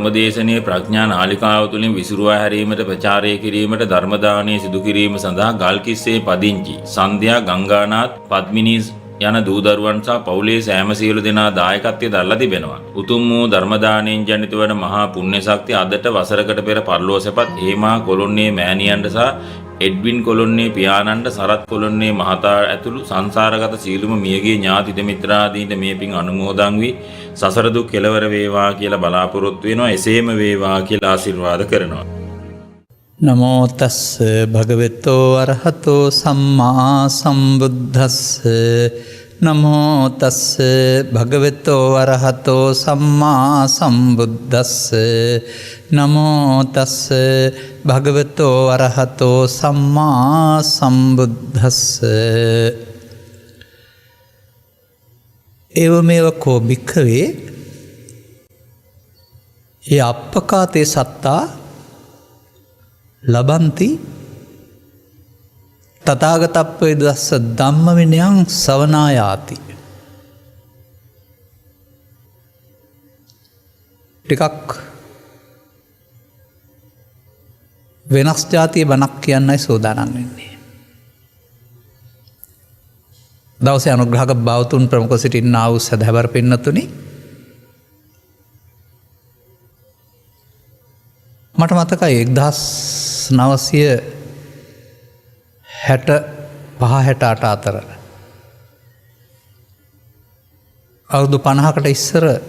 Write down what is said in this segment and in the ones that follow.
ධර්මදේශනයේ ප්‍රඥා නාලිකාව තුළින් විසිරුවා හැරීමට ප්‍රචාරය කිරීමට ධර්ම දානය සිදු කිරීම සඳහා ගල්කිස්සේ පදිංචි සන්ධ්‍යා ගංගානාත් පද්මිනී යන දූදරුවන් සහ පවුලේ සෑම සියලු දෙනා දායකත්වයේ දරලා තිබෙනවා. උතුම් වූ ධර්ම දානයෙන් ජනිත වන මහා පුණ්‍ය ශක්තිය අදට වසරකට පෙර පරලෝසපත් හේමා කොළොන්නේ මෑණියන්ට සහ එඩ්වින් කොළොන්නේ පියාණන්ට සරත් කොළොන්නේ මහතා ඇතුළු සංසාරගත සීලුම මියගේ ඥාති මිත්‍රාදීන්ට මේ පින් අනුමෝදන් වී සසර දුක් කෙලවර වේවා කියලා බලාපොරොත්තු වෙනවා. එසේම වේවා කියලා ආශිර්වාද කරනවා. නමෝ තස්ස භගවතෝ අරහතෝ සම්මා සම්බුද්දස්ස නමෝ තස්ස භගවතෝ අරහතෝ සම්මා සම්බුද්දස්ස නමෝ තස්ස භගවතෝ අරහතෝ සම්මා සම්බුද්දස්ස එවමෙව කෝ භික්ඛවේ ය අප්පකාතේ සත්තා ලබන්ති තථාගතප්පේ දස්ස ධම්ම විනයං සවනායාති. ටිකක් වෙනස් ජාතිය බණක් කියන්නයි සූදානම් වෙන්නේ. දවසේ අනුග්‍රහක බෞතුන් ප්‍රමුඛ සිටින්නා වූ සදහැවර පින්නතුනි, මට මතකයි 1965-68 අතර අවුරුදු 50කට ඉස්සර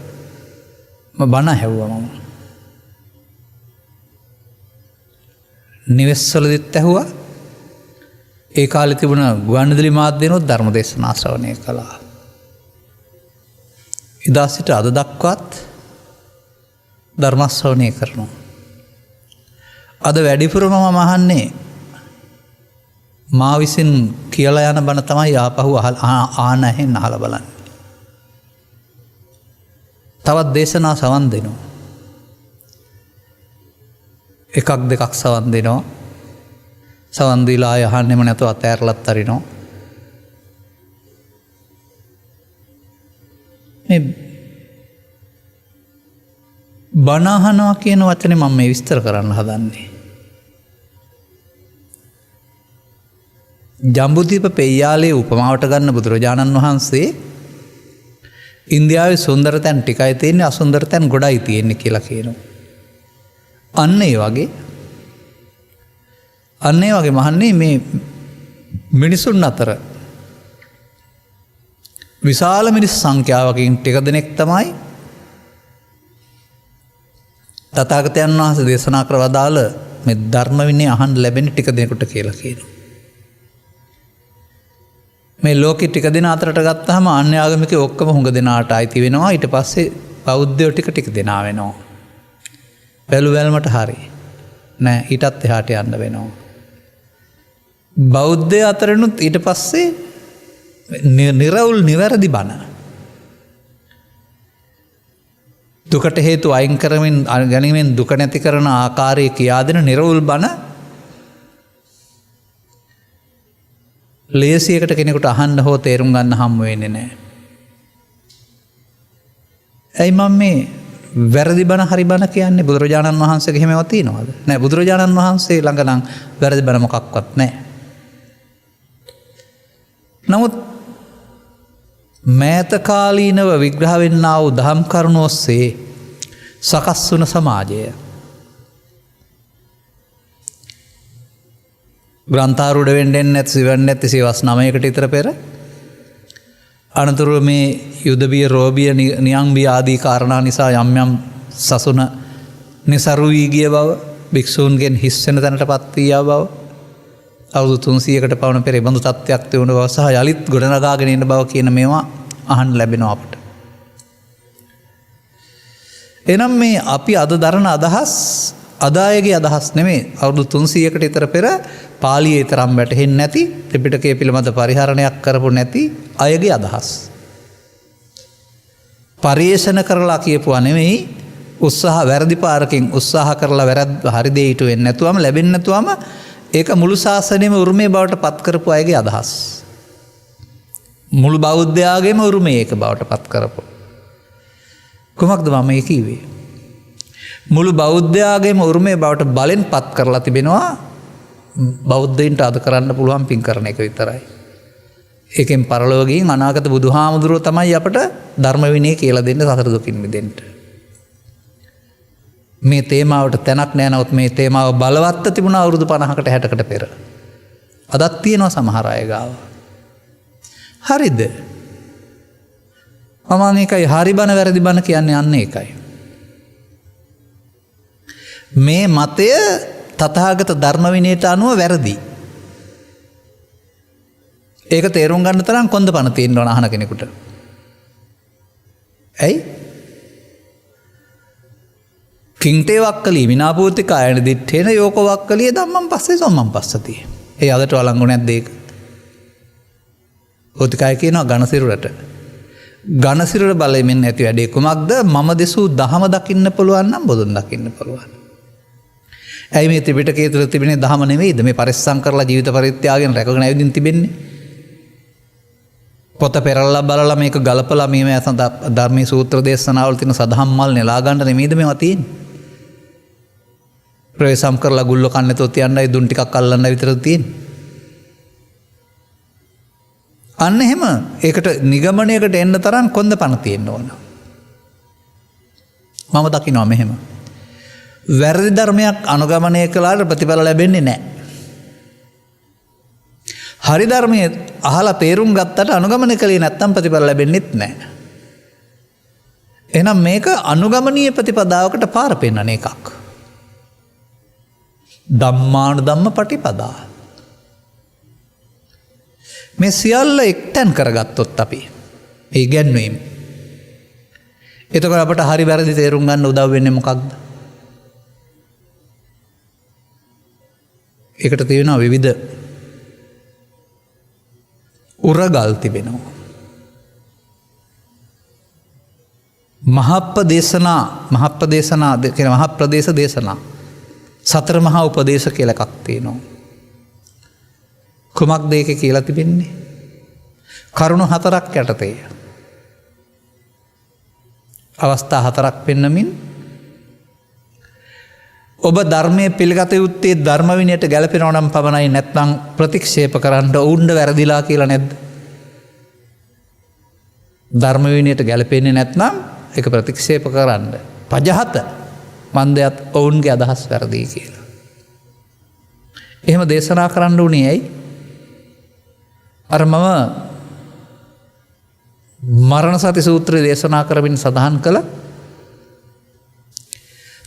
බණ ඇහුවා. මම නිවෙස්වලදීත් ඇහුවා. ඒ කාලේ තිබුණ ගුවන්විදුලි මාධ්‍යනොත් ධර්ම දේශනා ශ්‍රවණය කළා. එදා සිට අද දක්වාත් ධර්ම ශ්‍රවණය කරනවා. අද වැඩිපුරම මම අහන්නේ මා විසින් කියලා යන බණ තමයි ආපහු ආන ඇහෙන් අහලා බලන්නේ. තවත් දේශනා සවන් දෙනවා. එකක් දෙකක් සවන් දෙනවා. සවන් දීලා ආය අහන්නෙම නැතුව අතෑරලත් අරිනවා. මේ බණ අහනවා කියන වචනේ මම මේ විස්තර කරන්න හදන්නේ. ජම්බුදීප පෙయ్యాලේ උපමාවට ගන්න බුදුරජාණන් වහන්සේ ඉන්දියාවේ සුන්දර තැන් ටිකයි තියෙන්නේ, අසුන්දර තැන් ගොඩයි තියෙන්නේ කියලා කියනවා. අන්න ඒ වගේ මහන්නේ මේ මිනිසුන් අතර විශාල මිනිස් සංඛ්‍යාවකින් ටික දෙනෙක් තමයි තථාගතයන් වහන්සේ දේශනා කර වදාළ මේ ධර්ම විනය අහන්න ලැබෙන ටික දෙනෙකුට කියලා කියනවා. මේ ලෝකෙ ටික දෙන අතරට ගත්තාම අන්‍ය ආගමිකයෝ ඔක්කොම හුඟ දෙනාට අයිති වෙනවා. ඊට පස්සේ බෞද්ධයෝ ටික දෙනා වෙනවා. බැලුවැල්මට හරි නෑ, ඊටත් එහාට යන්න වෙනවා. බෞද්ධය අතරිනුත් ඊට පස්සේ නිරවුල් නිවැරදි බණ, දුකට හේතු අයින් කරමින් ගැනීමෙන් දුක නැති කරන ආකාරය කියා දෙන නිරවුල් බණ ලේසියකට කෙනෙකුට අහන්න හෝ තේරුම් ගන්න හම්බ වෙන්නේ නැහැ. ඇයි මම මේ වැරදි බණ හරි බණ කියන්නේ? බුදුරජාණන් වහන්සේගේ හැමව තියනවාද? නැහැ. බුදුරජාණන් වහන්සේ ළඟ නම් වැරදි බණ මොකක්වත් නැහැ. නමුත් මෑත කාලීනව විග්‍රහ වෙන්නා වූ දහම් කරුණු ඔස්සේ සකස් වුණ සමාජය, ග්‍රන්ථාරූඪ වෙන්නේ නැති සිවන්නේ නැති සිවස් 9කට විතර පෙර අනතුරු මේ යුද බිය, රෝබිය, නියං බිය ආදී කාරණා නිසා යම් යම් සසුන નિසරු වී ගිය බව, භික්ෂූන්ගෙන් හිස් වෙන තැනටපත් වී ආ බව, අවුරුදු 300කට පවන පෙර බඳු තත්ත්වයක් තිබුණ බව සහ යලිත් ගොඩනගාගෙන ඉන්න බව කියන මේවා අහන්න ලැබෙනවා අපට. එනම් මේ අපි අද දරන අදහස් අදායගේ අදහස් නෙමේ. අවුරුදු 300කට විතර පෙර පාලියේ තරම් වැටහෙන්නේ නැති, ත්‍රිපිටකයේ පිළිබඳ පරිහරණයක් කරපු නැති අයගේ අදහස්. පරිේෂණ කරලා කියපුවා නෙමෙයි, වැරදි පාරකින් උත්සාහ කරලා වැරද්ද හරි දෙයට වෙන්නේ නැතුවම ලැබෙන්නේ නැතුවම ඒක මුළු ශාසනයම උරුමේ බවට පත් කරපු අයගේ අදහස්. මුළු බෞද්ධයාගේම උරුමේ ඒක බවට පත් කරපු. කොහොමද මම මේ කිව්වේ? මුළු බෞද්ධයාගේම උරුමය බවට බලෙන් පත් කරලා තිබෙනවා බෞද්ධයින්ට අද කරන්න පුළුවන් පින් කරන එක විතරයි. ඒකෙන් පරලෝකයෙන් අනාගත බුදුහාමුදුරුවෝ තමයි අපට ධර්ම විනය කියලා දෙන්න සතර දුකින් මිදෙන්න. මේ තේමාවට තැනක් නෑ. නමුත් මේ තේමාව බලවත්ව තිබුණා අවුරුදු 50කට 60කට පෙර. අදත් තියෙනවා සමහර අය ගාව. හරිද? මම මේකයි හරි බන වැරදි බන කියන්නේ අන්න ඒකයි. මේ මතය තථාගත ධර්ම විනයට අනුව වැරදි. ඒක තේරුම් ගන්න තරම් කොන්ද පණ තියෙන්න ඕන අහන කෙනෙකුට. ඇයි? කිංටේ වක්කලී විනාපූති කායන දිත්තේන යෝක වක්කලිය ධම්මං පස්සේ සම්මං පස්සති. ඒ අදට වළංගු නැද්ද ඒක? ඕතිකාය කියනවා ඝනසිරුරට. ඝනසිරුර බලයෙන් ඇති වැඩේ කුමක්ද? මම දෙසූ දහම දකින්න පුළුවන් නම් බොදුන් දකින්න පුළුවන්. ඇයි මේ ත්‍රිපිටකයේ තුල තිබෙන්නේ දහම නෙවෙයිද? මේ පරිස්සම් කරලා ජීවිත පරිත්‍යාගයෙන් රැකගෙන ඇවිදින් තිබෙන්නේ. පොත පෙරල්ලා බලලා මේක ගලපලා මේ ධර්මයේ සූත්‍ර දේශනාවල තියෙන සදහම් මල් නෙලා ගන්න නෙමෙයිද මේවා තියෙන්නේ? ප්‍රවේශම් කරලා ගුල්ල කන්නතෝ තියන්නයි දුන් ටිකක් අල්ලන්න විතරද තියෙන්නේ? අන්න එහෙම ඒකට නිගමනයකට එන්න තරම් කොන්ද පණ තියෙන්න ඕන. මම දකිනවා මෙහෙම. වැරදි ධර්මයක් අනුගමනය කළාට ප්‍රතිඵල ලැබෙන්නේ නැහැ. හරි ධර්මයේ අහලා තේරුම් ගත්තට අනුගමනය කළේ නැත්නම් ප්‍රතිඵල ලැබෙන්නේත් නැහැ. එහෙනම් මේක අනුගමනීය ප්‍රතිපදාවකට පාර පෙන්නන එකක්. ධම්මානුධම්ම පටිපදා. මේ සියල්ල එක්තැන් කරගත්තොත් අපි ඒ ගැන්වීම. එතකොට අපට හරි වැරදි තේරුම් ගන්න උදව් වෙන්නේ මොකක්ද? ඒකට තියෙනවා විවිධ උරගල් තිබෙනවා. මහප්‍රදේශ දේශනා සතර මහා උපදේශ කියලා එකක් තියෙනවා. කුමක්ද ඒක කියලා තිබෙන්නේ? කරුණු 4ක් යටතේ. අවස්ථා 4ක් පෙන්නමින් ඔබ ධර්මයේ පිළිගත යුත්තේ ධර්ම විනයට ගැලපෙනවා නම් පමණයි, නැත්නම් ප්‍රතික්ෂේප කරන්න ඔවුන්ට වැරදිලා කියලා නැද්ද? ධර්ම විනයට ගැලපෙන්නේ නැත්නම් ඒක ප්‍රතික්ෂේප කරන්න. පජහත මන්දයත් ඔවුන්ගේ අදහස් වැරදි කියලා. එහෙම දේශනා කරන්න උනේ ඇයි? අර මම මරණ සති සූත්‍රය දේශනා කරමින් සඳහන් කළ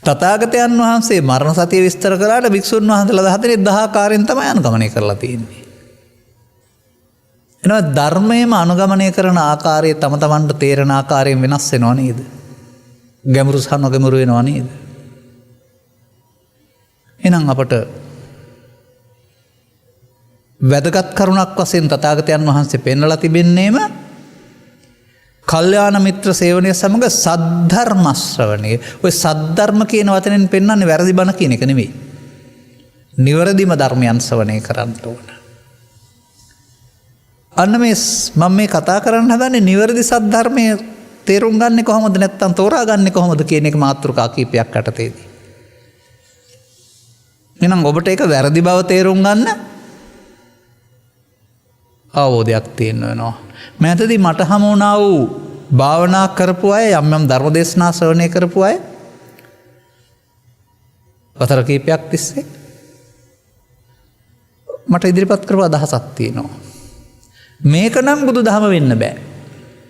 තථාගතයන් වහන්සේ මරණ සතිය විස්තර කළාට භික්ෂුන් වහන්සේලා 10 ආකාරයෙන් තමයි අනුගමනය කරලා තියෙන්නේ. එනවා ධර්මයේම අනුගමනය කරන ආකාරය තම තමන්ට තේරෙන ආකාරයෙන් වෙනස් වෙනව නේද? ගැඹුරු සහ නොගැඹුරු වෙනව නේද? එහෙනම් අපට වැදගත් කරුණක් වශයෙන් තථාගතයන් වහන්සේ පෙන්වලා තිබෙන්නේම කල්යාණ මිත්‍ර සේවනය සමග සද්ධර්ම ශ්‍රවණය. ඔය සද්ධර්ම කියන වචනෙන් පෙන්වන්නේ වැරදි බණ කියන එක නෙවෙයි. නිවැරදිම ධර්මයන් ශ්‍රවණය කරන්න ඕන. අන්න මම මේ කතා කරන්න හදන්නේ නිවැරදි සද්ධර්මයේ තේරුම් ගන්නෙ කොහොමද, නැත්නම් තෝරා ගන්නෙ කොහොමද කියන එක මාතෘකා කීපයක් යටතේදී. එහෙනම් ඔබට ඒක වැරදි බව තේරුම් ගන්න අවබෝධයක් තියෙන්න වෙනවා. මෑතදී මට හමු වුණා වූ භාවනා කරපු අය, යම් යම් ධර්මදේශනා ශ්‍රවණය කරපු අය වතර කීපයක් තිස්සේ මට ඉදිරිපත් කරපු අදහසක් තියෙනවා. මේක නම් බුදුදහම වෙන්න බෑ.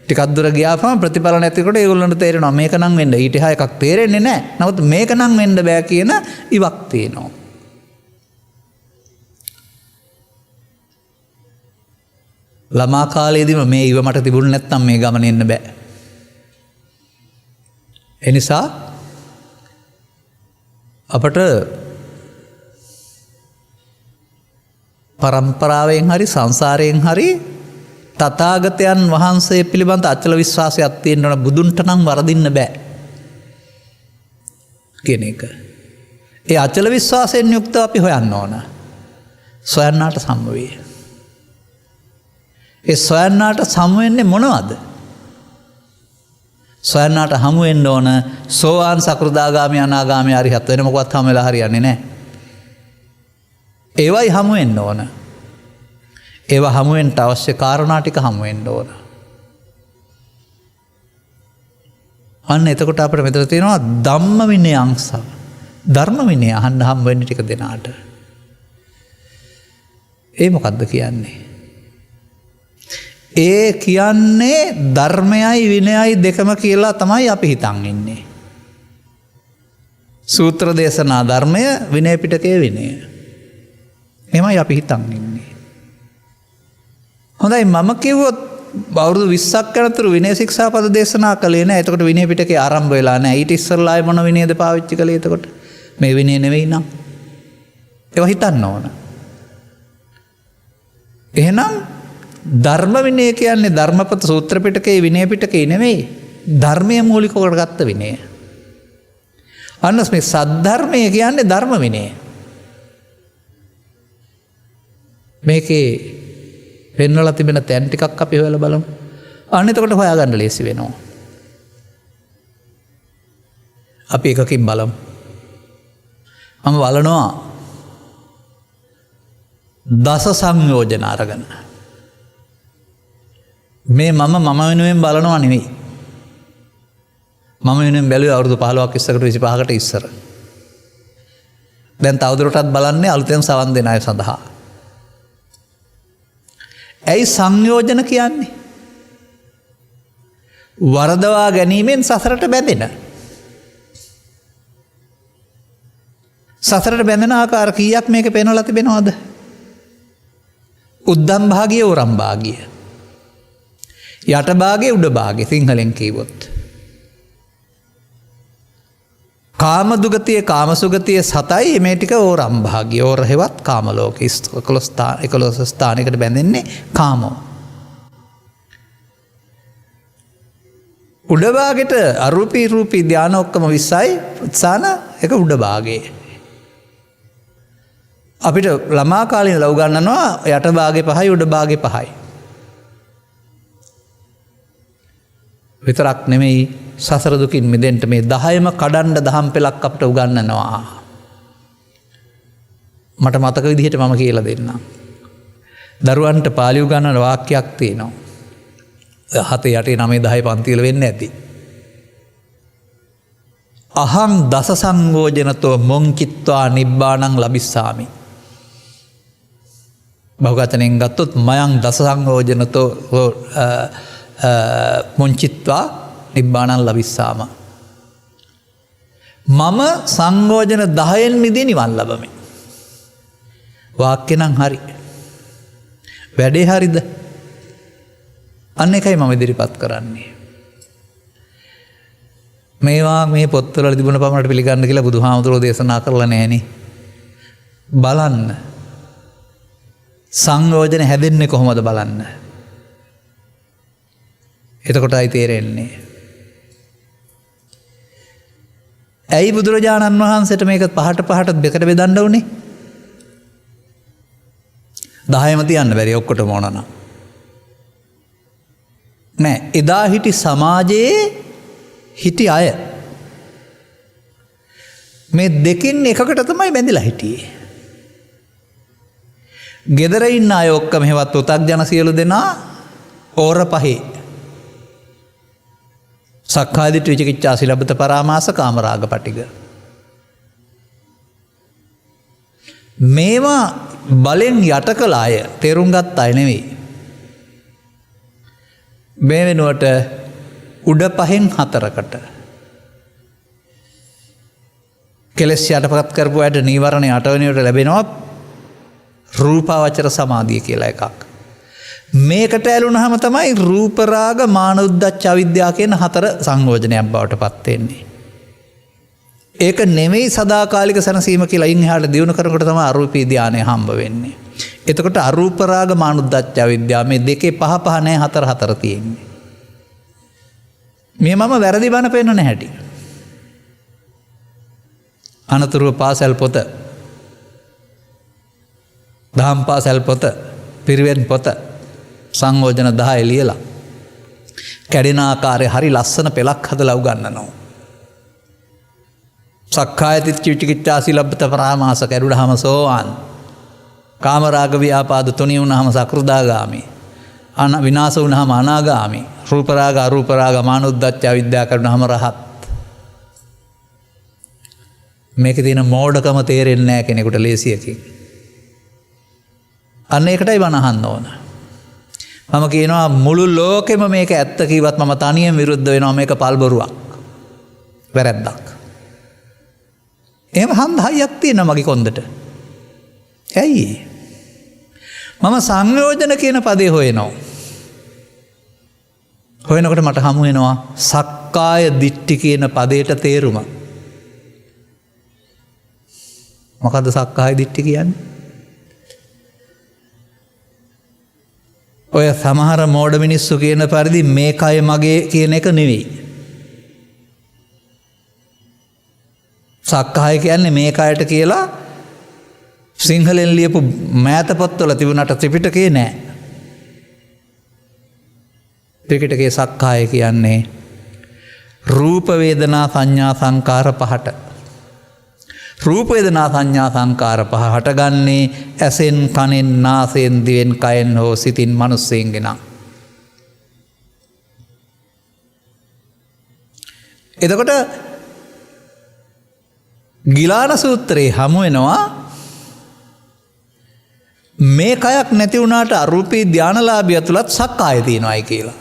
ටිකක් දුර ගියාම ප්‍රතිඵල නැතිකොට ඒගොල්ලන්ට තේරෙනවා මේක නම් වෙන්න. ඊට එහා එකක් තේරෙන්නේ නැහැ. නමුත් මේක නම් වෙන්න බෑ කියන ඉවක් තියෙනවා. ළමා කාලයේදීම මේ ඉව මට තිබුණ නැත්නම් මේ ගමන එන්න බෑ. ඒ නිසා අපට පරම්පරාවෙන් හරි සංසාරයෙන් හරි තථාගතයන් වහන්සේ පිළිබඳ අචල විශ්වාසයක් තියෙන්න ඕන. බුදුන්ට නම් වරදින්න බෑ කියන එක. ඒ අචල විශ්වාසයෙන් යුක්තව අපි හොයන්න ඕන. සොයන්නාට සම්ම වේ. ඒ සොයන්නාට සම වෙන්නේ මොනවද? සොයන්නාට හමු වෙන්න ඕන සෝවාන් සකෘදාගාමී අනාගාමී අරිහත් වෙන මොකවත් හමු වෙලා හරියන්නේ නැහැ. ඒවයි හමු වෙන්න ඕන. ඒවා හමු වෙන්න අවශ්‍ය කාරණා ටික හමු වෙන්න ඕන. අන්න එතකොට අපිට මෙතන තියෙනවා ධම්ම විනය අංශ. ධර්ම විනය අහන්න හම් වෙන්නේ ටික දෙනාට. ඒ මොකද්ද කියන්නේ? ඒ කියන්නේ ධර්මයයි විනයයි දෙකම කියලා තමයි අපි හිතන් ඉන්නේ. සූත්‍ර දේශනා ධර්මය විනය පිටකයේ විනය. එමයි අපි හිතන් ඉන්නේ. හොඳයි මම කිව්වොත් අවුරුදු 20ක් යනතුරු විනය ශික්ෂාපද දේශනා කළේ නැහැ. එතකොට විනය පිටකේ ආරම්භ වෙලා නැහැ. ඊට ඉස්සෙල්ලා මොන විනයද පාවිච්චි කළේ එතකොට? මේ විනය නෙවෙයි නම්. ඒවා හිතන්න ඕන. එහෙනම් ධර්ම විනය කියන්නේ ධර්මපත සූත්‍ර පිටකේ විනය පිටකේ නෙවෙයි. ධර්මයේ මූලිකව කරගත්ත විනය. අන්නස් මේ සද්ධර්මය කියන්නේ ධර්ම විනය. මේකේ පෙන්වලා තිබෙන තැන් ටිකක් අපි හොයලා බලමු. අන්න එතකොට හොයාගන්න ලේසි වෙනවා. අපි එකකින් බලමු. මම බලනවා දස සංයෝජන අරගෙන. මේ මම වෙනුවෙන් බලනවා නෙවෙයි. මම වෙනුවෙන් බැලුවේ අවුරුදු 15ක් ඉස්සරකට 25කට ඉස්සර. දැන් තවදුරටත් බලන්නේ අලුතෙන් සවන් දෙන අය සඳහා. ඇයි සංයෝජන කියන්නේ? වරදවා ගැනීමෙන් සසරට බැඳෙන. සසරට බැඳෙන ආකාර කීයක් මේක පේනවලා තිබෙනවද? උද්දම් භාගය, උරම් භාගය. යට භාගය, උඩ භාගය සිංහලෙන් කිව්වොත්. කාම දුගතිය, කාම සුගතිය සතයි මේ ටික ඕරම් භාගය. ඕර හේවත් කාම ලෝක 11 ස්ථානයකට බැඳෙන්නේ කාමෝ. උඩ භාගෙට අරූපී රූපී ධාන ඔක්කොම 20යි ස්ථාන එක උඩ භාගයේ. අපිට ළමා කාලේ ලව් ගන්නනවා යට භාගේ 5යි උඩ භාගේ 5යි. විතරක් නෙමෙයි සසර දුකින් මිදෙන්න මේ 10ම කඩන්න දහම් පෙළක් අපිට උගන්වනවා. මට මතක විදිහට මම කියලා දෙන්නම්. දරුවන්ට පාලි උගන්වන වාක්‍යයක් තියෙනවා. 7 8 9 10 පන්ති වල වෙන්නේ නැති. අහං දස සංයෝජනතෝ මොංචිත්වා නිබ්බාණං ලබිස්සාමි. බහුවචනෙන් ගත්තොත් මයං දස සංයෝජනතෝ මොංචිත්වා නිබ්බාණං ලබිස්සාම. මම සංයෝජන 10න් මිදී නිවන් ලබමි. වාක්‍ය නම් හරි. වැඩේ හරිද? අන්න එකයි මම ඉදිරිපත් කරන්නේ. මේවා මේ පොත්වල තිබුණ පමණට පිළිගන්න කියලා බුදුහාමුදුරුවෝ දේශනා කරලා නැහෙනි. බලන්න. සංයෝජන හැදෙන්නේ කොහොමද බලන්න. එතකොටයි තේරෙන්නේ. ඇයි බුදුරජාණන් වහන්සේට මේක පහට දෙකට බෙදන්න උනේ? 10ම තියන්න බැරි ඔක්කොටම ඕන නම්. නෑ එදා හිටි සමාජයේ හිටි අය මේ දෙකින් එකකට තමයි බැඳිලා හිටියේ. ගෙදර ඉන්න අය ඔක්කොම හේවත් උතක්ජන සියලු දෙනා ඕර පහේ. සක්කාය දිට්ඨි විචිකිච්ඡා සීලබ්බත පරාමාස කාමරාග පටිග. මේවා බලෙන් යට කළ අය තේරුම් ගත්ත අය නෙවෙයි. මේ වෙනුවට උඩ පහෙන් 4කට කෙලෙස් යටපත් කරපු අයට නීවරණ 8 වෙනියට ලැබෙනවා රූපාවචර සමාධිය කියලා එකක්. මේකට ඇලුනහම තමයි රූප රාග මාන උද්දච්ච අවිද්‍යාව කියන 4 සංයෝජනයක් බවට පත් වෙන්නේ. ඒක නෙමෙයි සදාකාලික සනසීම කියලා ඉන් එහාට දිනු කරනකොට තමයි අරූපී ධානය හම්බ වෙන්නේ. එතකොට අරූප රාග මාන උද්දච්ච අවිද්‍යාව මේ දෙකේ පහ නැහැ 4 තියෙන්නේ. මේ මම වැරදි බණ පෙන්නන හැටි. අනතුරුව පාසල් පොත, දහම් පාසල් පොත, පිරිවෙන් පොත සංයෝජන 10 ලියලා කැඩෙන ආකාරය හරි ලස්සන පෙළක් හදලා උගන්වනවා. සක්කාය දිට්ඨි විචිකිච්ඡා සීලබ්බත පරාමාස කැඩුනහම සෝවාන්. කාමරාග ව්‍යාපාද තුනී වුණාම සකෘදාගාමි. විනාශ වුණාම අනාගාමි. රූප රාග අරූප රාග මානෝද්දච්ච අවිද්‍යාව කරුණාම රහත්. මේකේ තියෙන මෝඩකම තේරෙන්නේ නැහැ කෙනෙකුට ලේසියකින්. අන්න ඒකටයි බණ අහන්න ඕන. මම කියනවා මුළු ලෝකෙම මේක ඇත්ත කිව්වත් මම තනියෙන් විරුද්ධ වෙනවා මේක පල්බරුවක්. වැරැද්දක්. එහෙම හන්දහයක් තියෙනවා මගේ කොන්දට. ඇයි? මම සංයෝජන කියන පදේ හොයනවා. හොයනකොට මට හමු වෙනවා සක්කාය දිට්ඨි කියන පදේට තේරුම. මොකද්ද සක්කාය දිට්ඨි කියන්නේ? ඔය සමහර මෝඩ මිනිස්සු කියන පරිදි මේකයි මගේ කියන එක නෙවෙයි. සක්කාය කියන්නේ මේකයට කියලා සිංහලෙන් ලියපු මෑත පොත්වල තිබුණට ත්‍රිපිටකේ නෑ. ත්‍රිපිටකේ සක්කාය කියන්නේ රූප වේදනා සංඥා සංකාර පහට. රූප වේදනා සංඥා සංකාර පහ හටගන්නේ ඇසෙන් කනෙන් නාසයෙන් දිවෙන් කයෙන් හෝ සිතින් මනුස්සයෙන්ගෙන. එතකොට ගිලාන සූත්‍රයේ හමු වෙනවා මේ කයක් නැති වුණාට අරූපී ධානලාභිය තුලත් සක්කාය තියෙනවායි කියලා.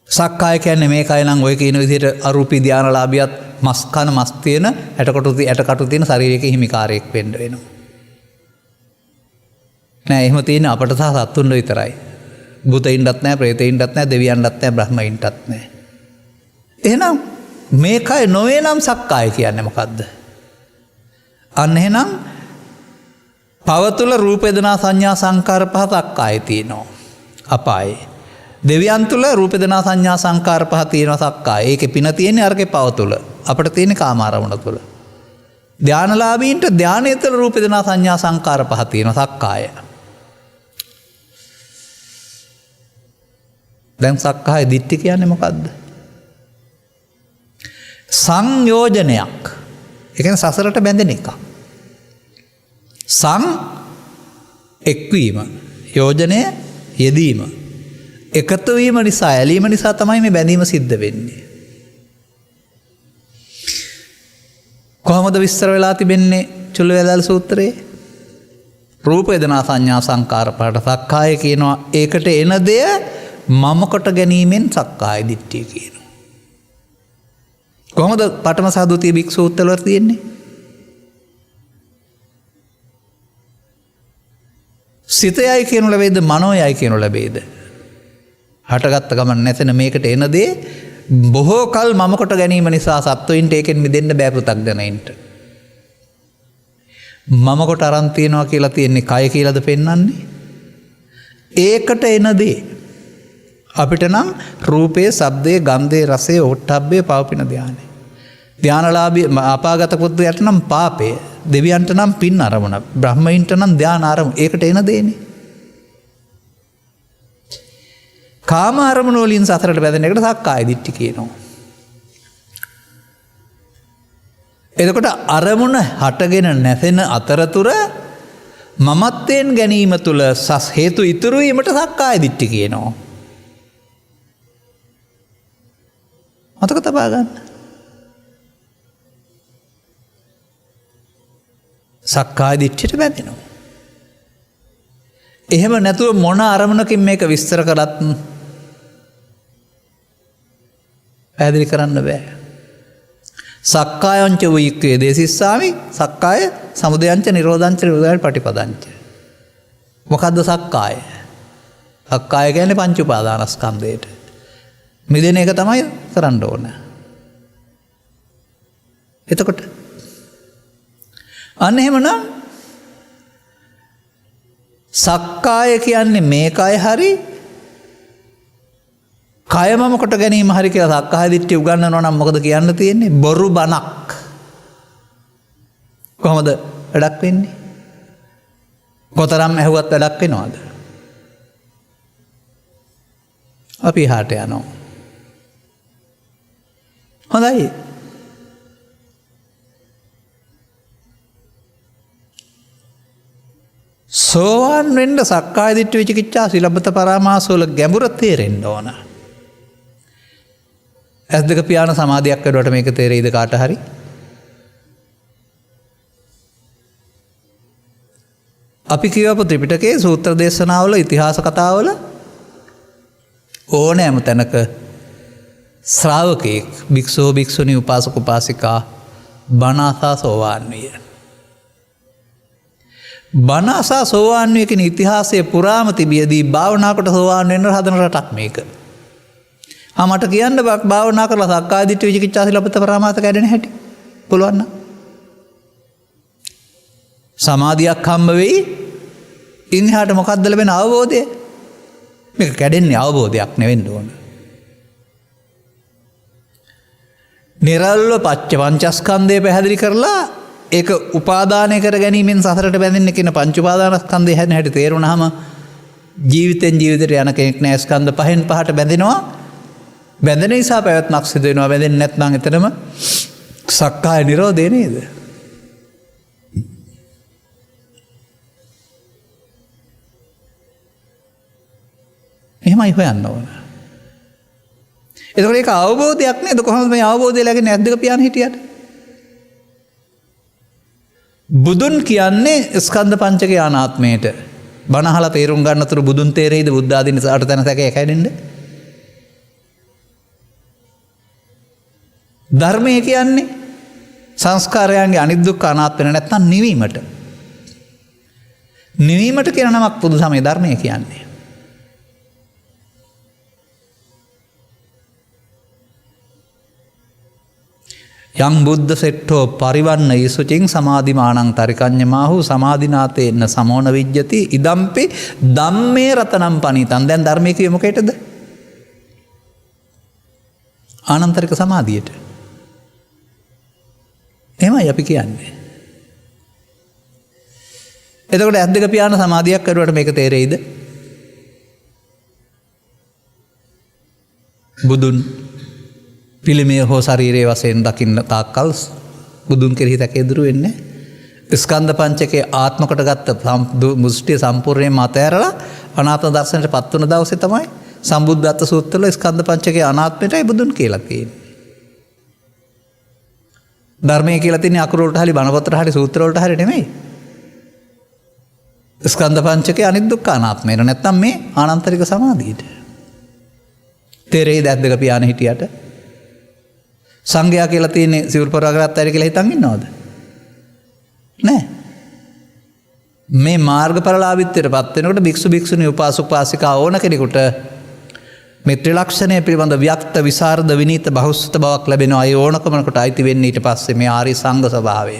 සක්කාය කියන්නේ මේ කය නම් ඔය කියන විදිහට අරූපී ධානලාභියත් මස් කන මස් තියෙන ඇටකටු තියෙන ශරීරයක හිමිකාරයෙක් වෙන්න වෙනවා. නෑ එහෙම තියෙන අපට සහ සත්තුන්ට විතරයි. භූතයින්ටත් නෑ, ප්‍රේතයින්ටත් නෑ, දෙවියන්ටත් නෑ, බ්‍රහ්මයින්ටත් නෑ. එහෙනම් මේ කය නොවේ නම් සක්කාය කියන්නේ මොකද්ද? අන්න එහෙනම් පව තුල රූප වේදනා සංඥා සංකාර පහ සක්කාය තියෙනවා. අපායේ. දෙවියන් තුල රූප වේදනා සංඥා සංකාර පහ තියෙනවා සක්කාය. ඒකේ පින තියෙන්නේ අරගේ පව තුල. අපිට තියෙන්නේ කාම ආරමුණ තුල. ධානලාභීන්ට ධානයේ තුල රූප වේදනා සංඥා සංකාර පහ තියෙනවා සක්කාය. දැන් සක්කාය දිට්ඨි කියන්නේ මොකද්ද? සංයෝජනයක්. ඒ කියන්නේ සසරට බැඳෙන එකක්. සං එක්වීම, යෝජනය යෙදීම. එකතු වීම නිසා, ඇලීම නිසා තමයි මේ බැඳීම සිද්ධ වෙන්නේ. කොහොමද විස්තර වෙලා තිබෙන්නේ චුල්ලවේදාල සූත්‍රයේ? රූප වේදනා සංඥා සංකාර පහට සක්කාය කියනවා. ඒකට එන දෙය මම කොට ගැනීමෙන් සක්කාය දිට්ඨිය කියනවා. කොහොමද පඨම සහ ဒုတိ ය භික්ෂු සූත්‍රවල තියෙන්නේ? සිතයයි කියනු ලැබේද මනෝයයි කියනු ලැබේද? හටගත්ත ගමන් නැසෙන මේකට එන දේ බොහෝ කල් මම කොට ගැනීම නිසා සත්වයින්ට ඒකෙන් මිදෙන්න බෑ පෘථග්ජනයින්ට. මම කොට අරන් තියනවා කියලා තියෙන්නේ කය කියලාද පෙන්වන්නේ? ඒකට එන දේ අපිට නම් රූපේ, ශබ්දේ, ගන්ධේ, රසේ, ඕට්ටබ්බේ පවපින ධානය. ධානලාභී අපාගත පුද්ගලයාට නම් පාපය, දෙවියන්ට නම් පින් අරමුණ, බ්‍රහ්මයින්ට නම් ධාන අරමුණ. ඒකට එන දේනේ. කාම අරමුණ වලින් සතරට බැඳෙන එකට සක්කාය දිට්ඨි කියනවා. එතකොට අරමුණ හටගෙන නැසෙන අතරතුර මමත්වයෙන් ගැනීම තුල හේතු ඉතුරු වීමට සක්කාය දිට්ඨි කියනවා. මතක තබා ගන්න. සක්කාය දිට්ඨියට බැඳෙනවා. එහෙම නැතුව මොන අරමුණකින් මේක විස්තර කරත් පැහැදිලි කරන්න බෑ. සක්කායංච වූක්කේ දේසිස්සාමි සක්කාය සමුදයංච නිරෝධංච නිරෝධාය පටිපදංච. මොකද්ද සක්කාය? සක්කාය කියන්නේ පංච උපාදානස්කන්ධයට මිදෙන එක තමයි කරන්න ඕන. එතකොට අන්න එහෙමනම් සක්කාය කියන්නේ මේකයි හරි කය මම කොට ගැනීම හරි කියලා සක්කාය දිට්ඨිය උගන්වනවා නම් මොකද කියන්න තියෙන්නේ? බොරු බණක්. කොහොමද වැඩක් වෙන්නේ? කොතරම් ඇහුවත් වැඩක් වෙනවද? අපි හාට යනවා. හොඳයි. සෝවාන් වෙන්න සක්කාය දිට්ඨි විචිකිච්ඡා සීලබ්බත පරාමාස වල ගැඹුර තේරෙන්න ඕන. ඇස් දෙක පියාන සමාධියක් වැඩුවට මේක තේරෙයිද කාට හරි? අපි කියවපු ත්‍රිපිටකයේ සූත්‍ර දේශනාවල ඉතිහාස කතාවල ඕනෑම තැනක ශ්‍රාවකයෙක් භික්ෂුව භික්ෂුණී උපාසක උපාසිකා බණ අසා සෝවාන් විය. බණ අසා සෝවාන් විය කියන ඉතිහාසයේ පුරාම තිබියදී භාවනාවකට සෝවාන් වෙන්න හදන රටක් මේක. මට කියන්න භාවනා කරලා සක්කාය දිට්ඨි විචිකිච්ඡා සීලබ්බත පරාමාස කැඩෙන හැටි පුළුවන් නම් සමාධියක් හම්බ වෙයි. ඉන්හාට මොකක්ද ලැබෙන අවබෝධය? මේක කැඩෙන්නේ අවබෝධයක් නෙවෙන්න ඕන. නිරල්ව පංචස්කන්ධය පැහැදිලි කරලා ඒක උපාදානය කර ගැනීමෙන් සසරට බැඳෙන්න කියන පංච උපාදානස්කන්ධය හැදෙන හැටි තේරුණාම ජීවිතෙන් ජීවිතයට යන කෙනෙක් නෑ. ස්කන්ධ පහෙන් පහට බැඳෙනවා. බැඳෙන නිසා පැවැත්මක් සිදු වෙනවා. බැඳෙන්නේ නැත්නම් එතනම සක්කාය නිරෝධය නේද? එහෙමයි හොයන්න ඕන. එතකොට ඒක අවබෝධයක් නේද? කොහොමද මේ අවබෝධය ලැබෙන්නේ? ඇස් දෙක පියාන හිටියට. බුදුන් කියන්නේ ස්කන්ධ පංචකයේ අනාත්මයට. බණ අහලා තේරුම් ගන්න තුරු බුදුන් තේරෙයිද? බුද්ධ ආදීන සාට තැන සැකේ කැඩෙන්නේ. ධර්මය කියන්නේ සංස්කාරයන්ගේ අනිත්‍ය අනාත්ම වෙන නැත්නම් නිවීමට. නිවීමට කියන නමක් බුදු සමය ධර්මය කියන්නේ. යං බුද්ධ සෙට්ටෝ පරිවන්න යසුචින් සමාධිමානං තරිකඤ්ඤමාහු සමාධිනාතේන සමෝන විජ්ජති ඉදම්පි ධම්මේ රතනම් පනිතං. දැන් ධර්මයේ කියේ මොකේටද? ආනන්තරික සමාධියට. එහෙමයි අපි කියන්නේ. එතකොට ඇස් දෙක පියාන සමාධියක් කරුවට මේක තේරෙයිද? බුදුන් පිළිමය හෝ ශරීරයේ වශයෙන් දකින්න තාක්කල් බුදුන් කෙරෙහි තැකේ දුරු වෙන්නේ. ස්කන්ධ පංචකයේ ආත්ම කොට ගත්ත මුස්ටිය සම්පූර්ණයෙන්ම අතහැරලා අනාත්ම දර්ශනයට පත් වුණ දවසේ තමයි සම්බුද්ධත්ව සූත්‍රවල ස්කන්ධ පංචකයේ අනාත්මයටයි බුදුන් කියලා තියෙන්නේ. ධර්මයේ කියලා තියෙන්නේ අකුරු වලට හරි බණ පොතට හරි සූත්‍ර වලට හරි නෙමෙයි. ස්කන්ධ පංචකයේ අනිත්‍ය අනාත්මයට නැත්තම් මේ ආනන්තරික සමාධියට. තේරෙයිද ඇස් දෙක පියාන හිටියට? සංඝයා කියලා තියෙන්නේ සිවුරු පොරවගත්ත අය කියලා හිතන් ඉන්නවද? නෑ. මේ මාර්ගඵලලාභීත්වයට පත් වෙනකොට භික්ෂු භික්ෂුණී උපාසක උපාසිකා ඕන කෙනෙකුට මේ ත්‍රිලක්ෂණය පිළිබඳ ව්‍යක්ත විසරද විනීත බහුසුත බවක් ලැබෙනවා. ඒ ඕනකමකට අයිති වෙන්නේ ඊට පස්සේ මේ ආර්ය සංඝ ස්වභාවය.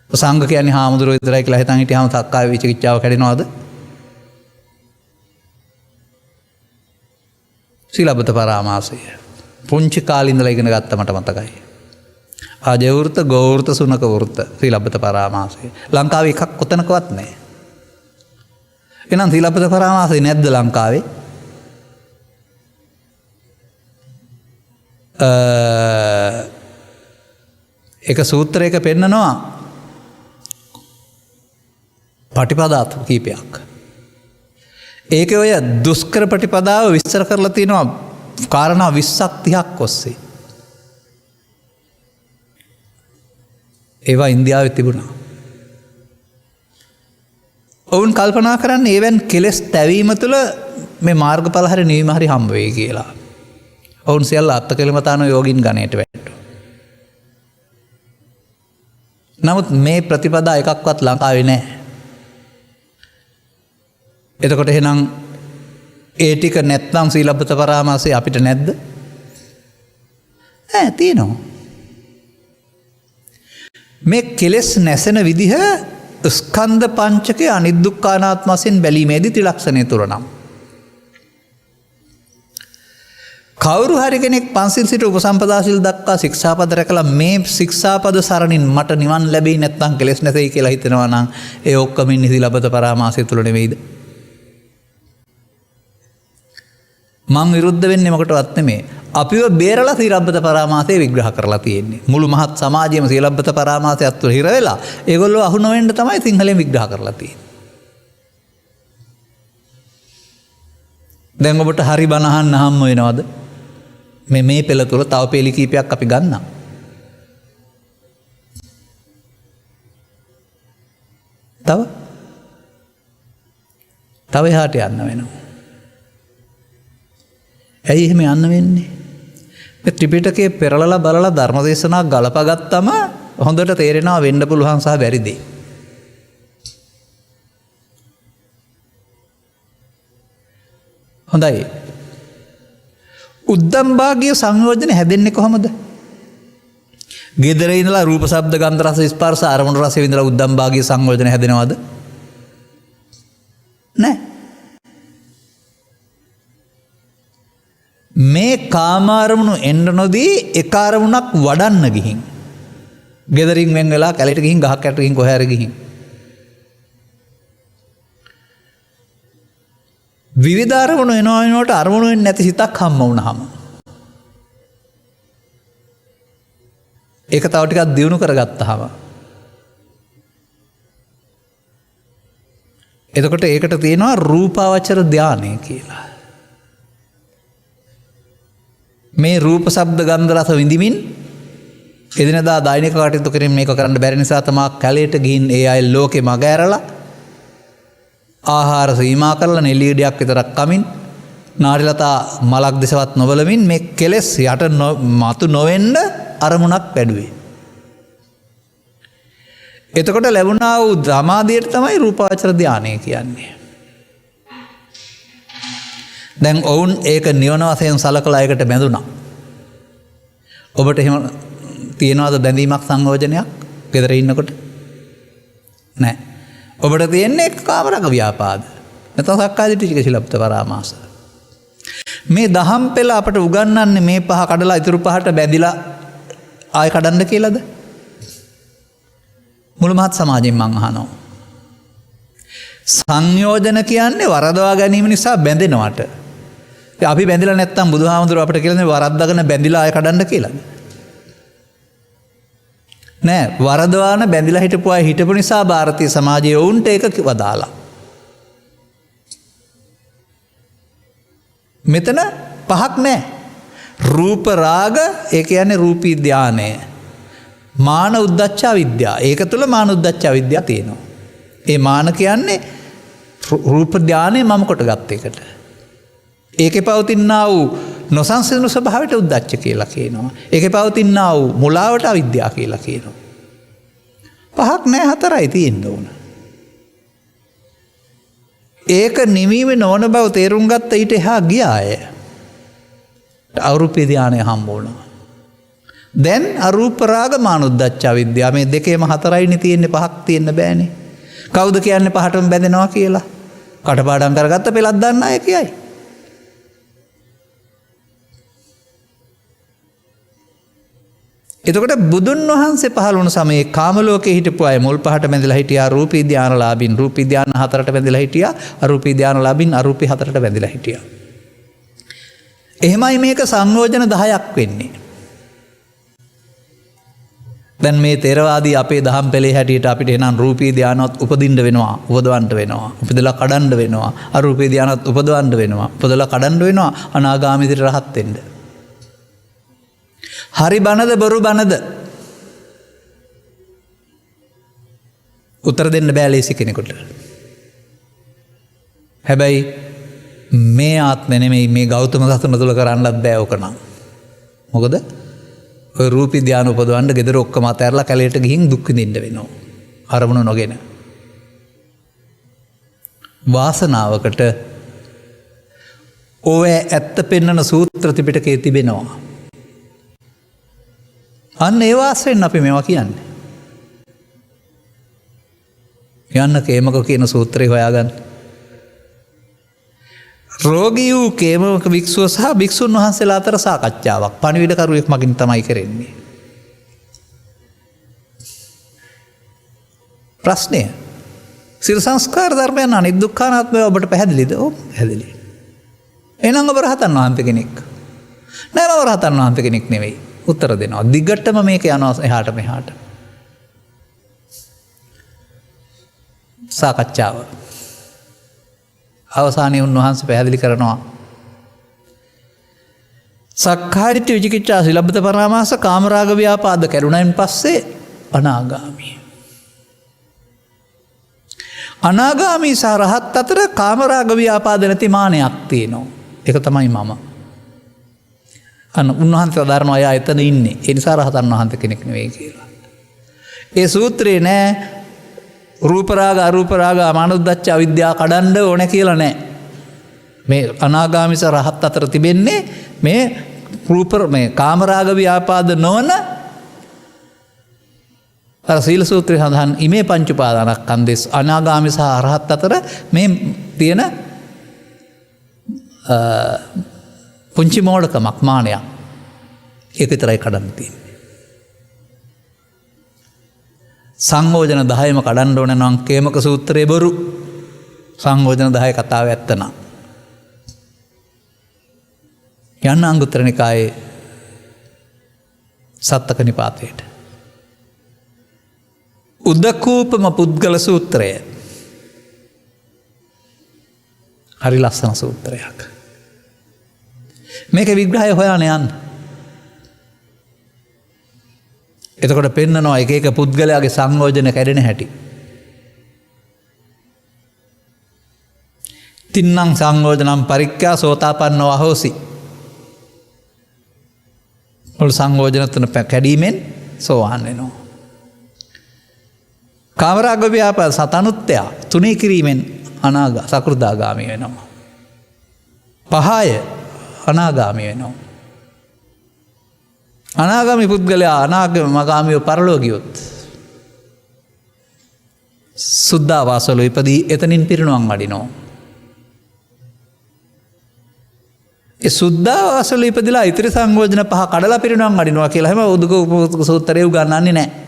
සංඝ කියන්නේ හාමුදුරුවෝ විතරයි කියලා හිතන් හිටියාම සක්කාය විචිකිච්ඡාව කැඩෙනවද? සීලබ්බත පරාමාසය පුංචි කාලේ ඉඳලා ඉගෙන ගත්ත මට මතකයි. ආජවෘත ගෝවෘත සුනක වෘත සීලබ්බත පරාමාසය. ලංකාවේ එකක් කොතනකවත් නැහැ. එහෙනම් සීලබ්බත පරාමාසය නැද්ද ලංකාවේ? එක සූත්‍රයක පෙන්නනවා පටිපදාත් කීපයක්. ඒක ඔය දුෂ්කර ප්‍රතිපදාව විස්තර කරලා තියෙනවා කාරණා 20ක් 30ක් ඔස්සේ. ඒවා ඉන්දියාවේ තිබුණා. ඔවුන් කල්පනා කරන්නේ ඒවෙන් කෙලෙස් තැවීම තුළ මේ මාර්ගඵල හරි නිවීම හරි හම්බ වෙයි කියලා. ඔවුන් සියල්ල අත්කලමතාන යෝගින් ගණයට වැටුණා. නමුත් මේ ප්‍රතිපදා එකක්වත් ලංකාවේ නැහැ. එතකොට එහෙනම් ඒ ටික නැත්නම් සීලබ්බත පරාමාසය අපිට නැද්ද? තියෙනවා. මේ කෙලෙස් නැසෙන විදිහ ස්කන්ධ පංචකයේ අනිදුක්ඛානාත්ම වශයෙන් බැලීමේදී ත්‍රිලක්ෂණය තුරනම් කවුරු හරි කෙනෙක් පන්සිල් සිට උපසම්පදා සිල් දක්වා ශික්ෂාපද රැකලා මේ ශික්ෂාපද සරණින් මට නිවන් ලැබෙයි නැත්නම් කෙලෙස් නැසෙයි කියලා හිතනවා නම් ඒ ඔක්කොම ඉන්නේ සීලබ්බත පරාමාසය තුල නෙවෙයිද? මං විරුද්ධ වෙන්නේ මොකටවත් නෙමෙයි. අපිව බේරලා සීලබ්බත පරාමාසය විග්‍රහ කරලා තියෙන්නේ. මුළු මහත් සමාජයේම සීලබ්බත පරාමාසයත් තුළ හිර වෙලා ඒගොල්ලෝ අහු නොවෙන්න තමයි සිංහලෙන් විග්‍රහ කරලා තියෙන්නේ. දැන් ඔබට හරි බණ අහන්න හම්බ වෙනවද? මේ පෙළ තුළ තව පෙළි කීපයක් අපි ගන්නවා. තව එහාට යන්න වෙනවා. ඇයි එහෙම යන්න වෙන්නේ? මේ ත්‍රිපිටකයේ පෙරලලා බලලා ධර්මදේශනා ගලපගත්තම හොඳට තේරෙනවා වෙන්න පුළුවන් සහ බැරි දේ. හොඳයි. උද්දම් භාගීය සංයෝජන හැදෙන්නේ කොහොමද? ගෙදර ඉඳලා රූප ශබ්ද ගන්ධ රස ස්පර්ශ අරමුණු රස විඳලා උද්දම් භාගීය සංයෝජන හැදෙනවද? නැහැ. මේ කාම අරමුණු එන්න නොදී එක අරමුණක් වඩන්න ගිහින් ගෙදරින් වෙන් වෙලා කැලේට ගිහින් ගහක් යට ගිහින් කොහේ හරි ගිහින් විවිධ අරමුණු එනවට අරමුණු වෙන්නේ නැති සිතක් හම්බ වුණාම ඒක තව ටිකක් දියුණු කරගත්තාම එතකොට ඒකට තියෙනවා රූපාවචර ධානය කියලා. මේ රූප ශබ්ද ගන්ධ රස විඳිමින් එදිනදා දෛනික කටයුතු කිරීම මේක කරන්න බැරි නිසා තමයි කැලේට ගිහින් ඒ අය ලෝකෙ මග ඇරලා ආහාර සීමා කරලා නෙල්ලියඩයක් විතරක් කමින් නාරිලතා මලක් දෙසවත් නොබලමින් මේ කෙලෙස් යට මතු නොවෙන්න අරමුණක් වැඩුවේ. එතකොට ලැබුණා වූ සමාධියට තමයි රූපාවචර ධානය කියන්නේ. දැන් ඔවුන් ඒක නිවන වශයෙන් සලකලා ඒකට බැඳුණා. ඔබට එහෙම තියනවාද බැඳීමක් සංයෝජනයක් ගෙදර ඉන්නකොට? නැහැ. ඔබට තියෙන්නේ කාමරාග ව්‍යාපාද. නැත්නම් සක්කාය දිට්ඨි සීලබ්බත පරාමාස. මේ දහම් පෙළ අපට උගන්වන්නේ මේ පහ කඩලා ඉතුරු පහට බැඳිලා ආය කඩන්න කියලාද? මුළු මහත් සමාජයෙන් මං අහනවා. සංයෝජන කියන්නේ වරදවා ගැනීම නිසා බැඳෙනවට. අපි බැඳිලා නැත්තම් බුදුහාමුදුරුවෝ අපිට කියන්නේ වරද්දාගෙන බැඳිලා ආය කඩන්න කියලාද? නෑ, වරදවාන බැඳිලා හිටපු අය හිටපු නිසා ಭಾರತೀಯ සමාජයේ වුන්ට ඒක වදාලා. මෙතන පහක් නෑ. රූප රාග ඒ කියන්නේ රූපී ධානය. මාන උද්දච්ච විද්‍යා. ඒක තුල මාන උද්දච්ච විද්‍යාව තියෙනවා. ඒ මාන කියන්නේ රූප ධානය මම කොට ගත්ත එකට. ඒකේ පවතිනා වූ නොසංසිඳුණු ස්වභාවයට උද්දච්ච කියලා කියනවා. ඒකේ පවතිනා වූ මුලාවට අවිද්‍යාව කියලා කියනවා. පහක් නෑ, හතරයි තියෙන්න ඕන. ඒක නිවීම නොවන බව තේරුම් ගත්ත ඊට එහා ගියාය. අරූපී ධානය හම්බ වුණා. දැන් අරූප රාග මාන උද්දච්ච විද්‍යාව මේ දෙකේම හතරයිනේ තියෙන්නේ, පහක් තියෙන්න බෑනේ. කවුද කියන්නේ පහටම බැඳෙනවා කියලා? කටපාඩම් කරගත්ත පෙළක් දන්න අය කියයි. එතකොට බුදුන් වහන්සේ පහළ වුණ සමයේ කාම ලෝකේ හිටපු අය මුල් පහට බැඳලා හිටියා. රූපී ධානලාභින් රූපී ධාන හතරට බැඳලා හිටියා. අරූපී ධානලාභින් අරූපී හතරට බැඳලා හිටියා. එහෙමයි මේක සංයෝජන 10ක් වෙන්නේ. දැන් මේ තේරවාදී අපේ දහම් පෙළේ හැටියට අපිට එනන් රූපී ධානවත් උපදින්න වෙනවා, උපදවන්න වෙනවා, උපදලා කඩන්න වෙනවා. අරූපී ධානවත් උපදවන්න වෙනවා, උපදලා කඩන්න වෙනවා අනාගාමීදිට රහත් වෙන්න. හරි බනද බොරු බනද උත්තර දෙන්න බෑ ලේසි කෙනෙකුට. හැබැයි මේ ආත්මෙ නෙමෙයි මේ ගෞතම සසුන තුල කරන්නත් බෑ ඕක නම්. මොකද ඔය රූපී ධානය උපදවන්න ගෙදර ඔක්කොම අතහැරලා කැලේට ගිහින් දුක් විඳින්න වෙනවා. අරමුණු නොගෙන. වාසනාවකට ඔය ඇත්ත පෙන්වන සූත්‍ර ත්‍රිපිටකයේ තිබෙනවා. අන්න ඒ වාසයෙන් අපි මේවා කියන්නේ. යන්න කේමක කියන සූත්‍රය හොයාගන්න. රෝගී වූ කේමක භික්ෂුව සහ භික්ෂුන් වහන්සේලා අතර සාකච්ඡාවක් පණිවිඩකරුවෙක් මගින් තමයි කරන්නේ. ප්‍රශ්නය සිර සංස්කාර ධර්මයන් අනිත් දුක්ඛානාත්මය ඔබට පැහැදිලිද? ඔව් පැහැදිලි. එහෙනම් ඔබ රහතන් වහන්සේ කෙනෙක්. නෑ මම රහතන් වහන්සේ කෙනෙක් නෙවෙයි. උත්තර දෙනවා. දිගටම මේක යනවා එහාට මෙහාට. සාකච්ඡාව. අවසානයේ උන්වහන්සේ පැහැදිලි කරනවා සක්කායදිට්ඨි විචිකිච්ඡා සිලබ්බත පරාමාස කාමරාග ව්‍යාපාද කරුණෙන් පස්සේ අනාගාමී. අනාගාමී සහ රහත් අතර කාමරාග ව්‍යාපාද නැති මානයක් තියෙනවා. ඒක තමයි මම. උන්වහන්සේ වදාරනවා අය එතන ඉන්නේ. ඒ නිසා රහතන් වහන්සේ කෙනෙක් නෙවෙයි කියලා. ඒ සූත්‍රේ නෑ රූප රාග අරූප රාග අමානුද්දච්ච අවිද්‍යාව කඩන්න ඕන කියලා නෑ. මේ අනාගාමී සහ රහත් අතර තිබෙන්නේ මේ රූප මේ කාමරාග ව්‍යාපාද නොවන අර සීල සූත්‍රයේ සඳහන් ඉමේ පංච උපාදානස්කන්ධස් අනාගාමී සහ අරහත් අතර මේ තියෙන පුංචි මෝඩකමක් මානයක්. ඒක විතරයි කඩන්න තියෙන්නේ. සංයෝජන 10ම කඩන්න ඕන නම් කේමක සූත්‍රයේ බොරු. සංයෝජන 10 කතාව ඇත්ත නම්. යන්න අංගුත්තර නිකායේ සත්තක නිපාතයට. උද්දකූපම පුද්ගල සූත්‍රය. හරි ලස්සන සූත්‍රයක්. මේක විග්‍රහය හොයාන යන්න. එතකොට පෙන්නනවා එක එක පුද්ගලයාගේ සංයෝජන කැඩෙන හැටි. තින්නම් සංයෝජනම් පරික්ඛා සෝතාපන්නෝ අහෝසි. මුල් සංයෝජන තුන කැඩීමෙන් සෝවාන් වෙනවා. කාමරාග ව්‍යාපාද සතනුත්තය තුනී කිරීමෙන් සකෘදාගාමී වෙනවා. පහය අනාගාමී වෙනවා. අනාගාමී පුද්ගලයා අනාගාමීව පරලෝ ගියොත් සුද්ධාවාසවල ඉපදී එතනින් පිරිනුවම් වඩිනවා. ඒ සුද්ධාවාසවල ඉපදිලා ඉතිරි සංයෝජන පහ කඩලා පිරිනුවම් වඩිනවා කියලා හැම උද්දක සූත්‍රයේ උගන්වන්නේ නැහැ.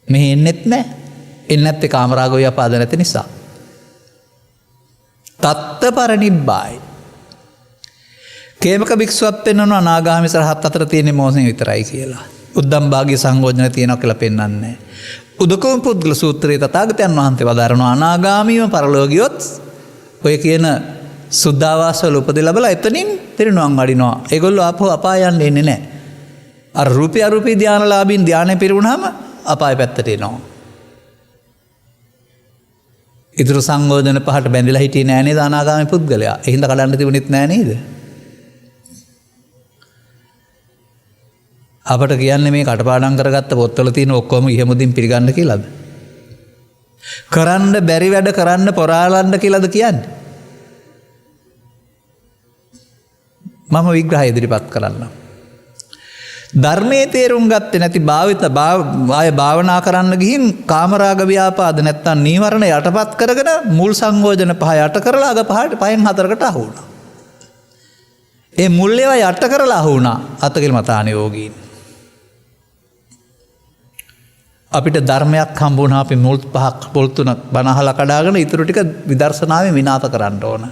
මෙහි එන්නෙත් නැහැ. එන්නේ නැත්තේ කාමරාග ව්‍යාපාද නැති නිසා. තත්ත පරිනිබ්බායි. කේමක භික්ෂුවක් පෙන්වනවා අනාගාමී සරහත් අතර තියෙන මොහොතේ විතරයි කියලා. උද්දම් භාගී සංයෝජන තියෙනවා කියලා පෙන්වන්නේ නැහැ. උදකෝම පුද්ගල සූත්‍රයේ තථාගතයන් වහන්සේ වදාරනවා අනාගාමීව පරලෝ ගියොත් ඔය කියන සුද්ධාවාසවල උපදී ලැබලා එතනින් පිරිනුවම් වඩිනවා. ඒගොල්ලෝ ආපහු අපාය යන්නේ නැහැ. අර රූපී අරූපී ධානලාභීන් ධානය පිරුණාම අපාය පැත්තට එනවා. ඉතුරු සංයෝජන පහට බැඳිලා හිටියේ නෑ නේද අනාගාමී පුද්ගලයා. ඒ හින්දා කඩන්න තිබුණෙත් නෑ නේද? අපට කියන්නේ මේ කටපාඩම් කරගත්ත පොත්වල තියෙන ඔක්කොම ඉහෙමුදින් පිළිගන්න කියලාද? කරන්න බැරි වැඩ කරන්න පොරාලන්න කියලාද කියන්නේ? මම විග්‍රහය ඉදිරිපත් කරන්නම්. ධර්මයේ තේරුම් ගත්තේ නැති ආය භාවනා කරන්න ගිහින් කාමරාග ව්‍යාපාද නැත්තම් නීවරණ යටපත් කරගෙන මුල් සංයෝජන පහ යට කරලා අග පහට පහෙන් හතරකට අහු වුණා. ඒ මුල් ඒවා යට කරලා අහු වුණා අතකිල මතාන යෝගීන්. අපිට ධර්මයක් හම්බුණා අපි මුල් පහක් පොල් තුනක් බණ අහලා කඩාගෙන ඊටු ටික විදර්ශනාවේ විනාශ කරන්න ඕන.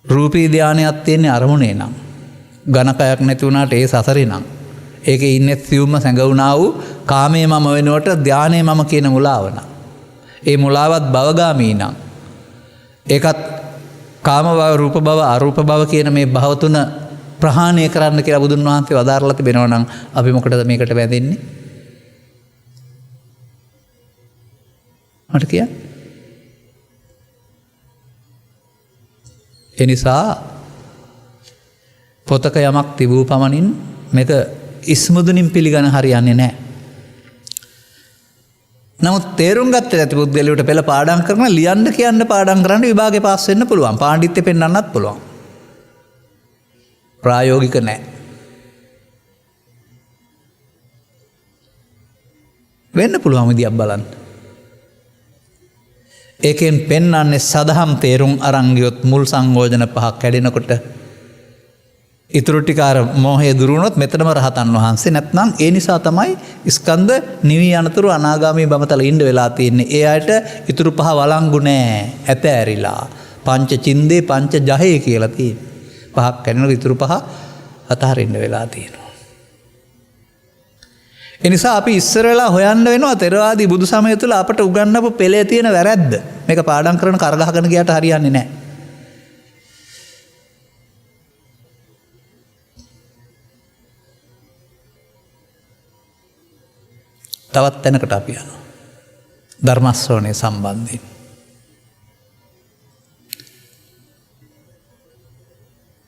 රූපී ධානයක් තියෙන්නේ අරමුණේ නම් ඝනකයක් නැති වුණාට ඒ සසරේ නම් ඒකේ ඉන්නේ සියුම්ම සැඟවුණා වූ කාමයේ මම වෙනුවට ධානයේ මම කියන මුලාව නම් ඒ මුලාවත් භවගාමී නම් ඒකත් කාම භව රූප භව අරූප භව කියන මේ භව තුන ප්‍රහාණය කරන්න කියලා බුදුන් වහන්සේ වදාරලා තිබෙනවා නම් අපි මොකටද මේකට වැදෙන්නේ? මට කියන්න. එනිසා පොතක යමක් තිබූ පමණින් මේක ඉස්මුදුනින් පිළිගන්න හරියන්නේ නැහැ. නමුත් තේරුම් ගත්තේ නැති පුද්ගලයාට පෙළ පාඩම් කරන ලියන්න කියන්න පාඩම් කරන්න විභාගේ පාස් වෙන්න පුළුවන්. පාණ්ඩිත්‍ය පෙන්වන්නත් පුළුවන්. ප්‍රායෝගික නැහැ. වෙන්න පුළුවන් විදියක් බලන්න. ඒකෙන් පෙන්වන්නේ සදහම් තේරුම් අරන් ගියොත් මුල් සංයෝජන පහක් කැඩෙනකොට ඉතුරු ටික අර මෝහය දුරු වුණොත් මෙතනම රහතන් වහන්සේ. නැත්නම් ඒ නිසා තමයි ස්කන්ධ නිවි යනතුරු අනාගාමී බඹතල ඉන්න වෙලා තියෙන්නේ. ඒ අයට ඉතුරු පහ වළංගු නෑ. ඇත ඇරිලා. පංච චින්දේ පංච ජහේ කියලා තියෙනවා. පහක් කැඩෙනකොට ඉතුරු පහ අතහරින්න වෙලා තියෙනවා. ඒ නිසා අපි ඉස්සර වෙලා හොයන්න වෙනවා ථෙරවාදී බුදු සමය තුළ අපට උගන්වපු පෙළේ තියෙන වැරැද්ද. මේක පාඩම් කරන කරගහගෙන ගියාට හරියන්නේ නැහැ. තවත් තැනකට අපි යනවා. ධර්ම ශ්‍රවණය සම්බන්ධයෙන්.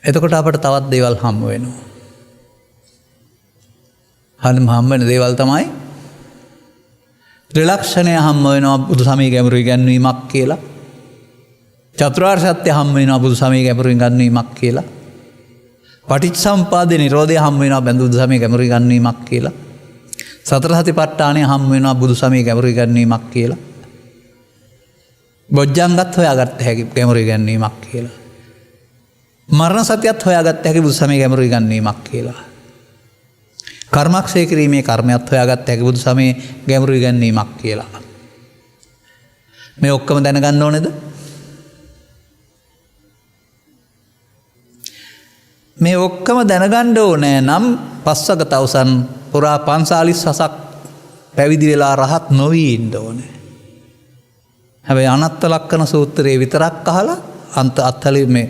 එතකොට අපට තවත් දේවල් හම්බ වෙනවා. හම්බ වෙන දේවල් තමයි ත්‍රිලක්ෂණය හම්බ වෙනවා බුදු සමය ගැඹුරු ඉගැන්වීමක් කියලා. චතුරාර්ය සත්‍ය හම්බ වෙනවා බුදු සමය ගැඹුරු ඉගැන්වීමක් කියලා. පටිච්චසමුප්පාදේ නිරෝධය හම්බ වෙනවා බුදු සමය ගැඹුරු ඉගැන්වීමක් කියලා. සතර සතිපට්ඨානය හම්බ වෙනවා බුදු සමය ගැඹුරු ඉගැන්වීමක් කියලා. බොජ්ජංගත් හොයාගත්ත හැකි ගැඹුරු ඉගැන්වීමක් කියලා. මරණ සත්‍යත් හොයාගත්ත හැකි බුදු සමය ගැඹුරු ඉගැන්වීමක් කියලා. කර්මක්ෂය කිරීමේ කර්මයක් හොයාගත්ත හැකි බුදු සමයේ ගැඹුරු ඉගැන්වීමක් කියලා. මේ ඔක්කොම දැනගන්න ඕනේද? මේ ඔක්කොම දැනගන්න ඕනේ නම් පස්වග තවුසන් පුරා 540ක් පැවිදි වෙලා රහත් නොවී ඉන්න ඕනේ. හැබැයි අනත්ත ලක්කන සූත්‍රයේ විතරක් අහලා අන්ත අත්හලි මේ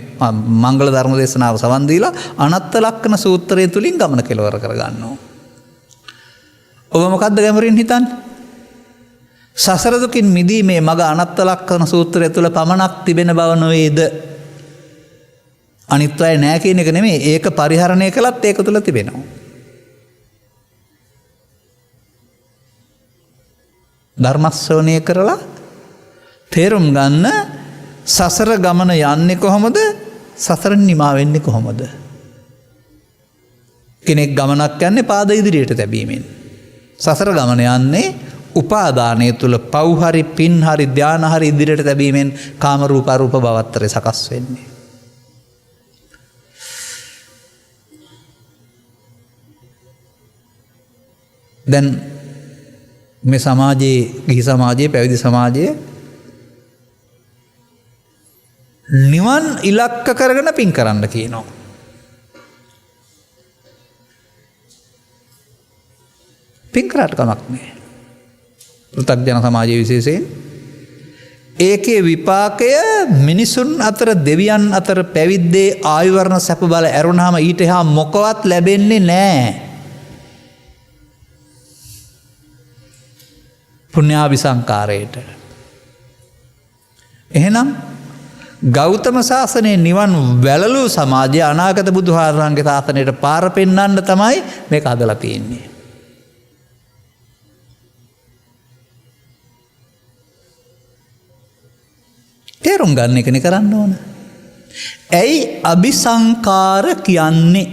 මංගල ධර්ම දේශනාව සවන් දීලා අනත්ත ලක්කන සූත්‍රය තුලින් ගමන කෙලවර කරගන්නවා. ඔබ මොකද්ද ගැඹුරින් හිතන්නේ? සසර දුකින් මිදීමේ මඟ අනත්ත ලක්කන සූත්‍රය තුල පමණක් තිබෙන බව නොවේද? අනිත් අය නෑ කියන එක නෙමෙයි, ඒක පරිහරණය කළත් ඒක තුල තිබෙනවා. ධර්ම ශ්‍රවණය කරලා තේරුම් ගන්න සසර ගමන යන්නේ කොහොමද? සසරෙන් නිමා වෙන්නේ කොහොමද? කෙනෙක් ගමනක් යන්නේ පාද ඉදිරියට තැබීමෙන්. සසර ගමන යන්නේ උපාදානය තුල පව් හරි පින් හරි ධාන හරි ඉදිරියට තැබීමෙන් කාම රූප අරූප භවත්‍රය සකස් වෙන්නේ. දැන් මේ සමාජයේ ගිහි සමාජයේ පැවිදි සමාජයේ නිවන් ඉලක්ක කරගෙන පින් කරන්න කියනවා. පින් කරාට කමක් නැහැ. පෘථග්ජන සමාජයේ විශේෂයෙන් ඒකේ විපාකය මිනිසුන් අතර දෙවියන් අතර පැවිද්දේ ආයුර්ණ සැප බල ඇරුණාම ඊට එහා මොකවත් ලැබෙන්නේ නැහැ. පුණ්‍යාභිසංකාරයට. එහෙනම් ගෞතම ශාසනයේ නිවන් වැළලූ සමාජය අනාගත බුදුහාරන්ගේ ශාසනයට පාර පෙන්වන්න තමයි මේක හදලා තියෙන්නේ. තේරුම් ගන්න එකනේ කරන්න ඕන. ඇයි අபிසංකාර කියන්නේ?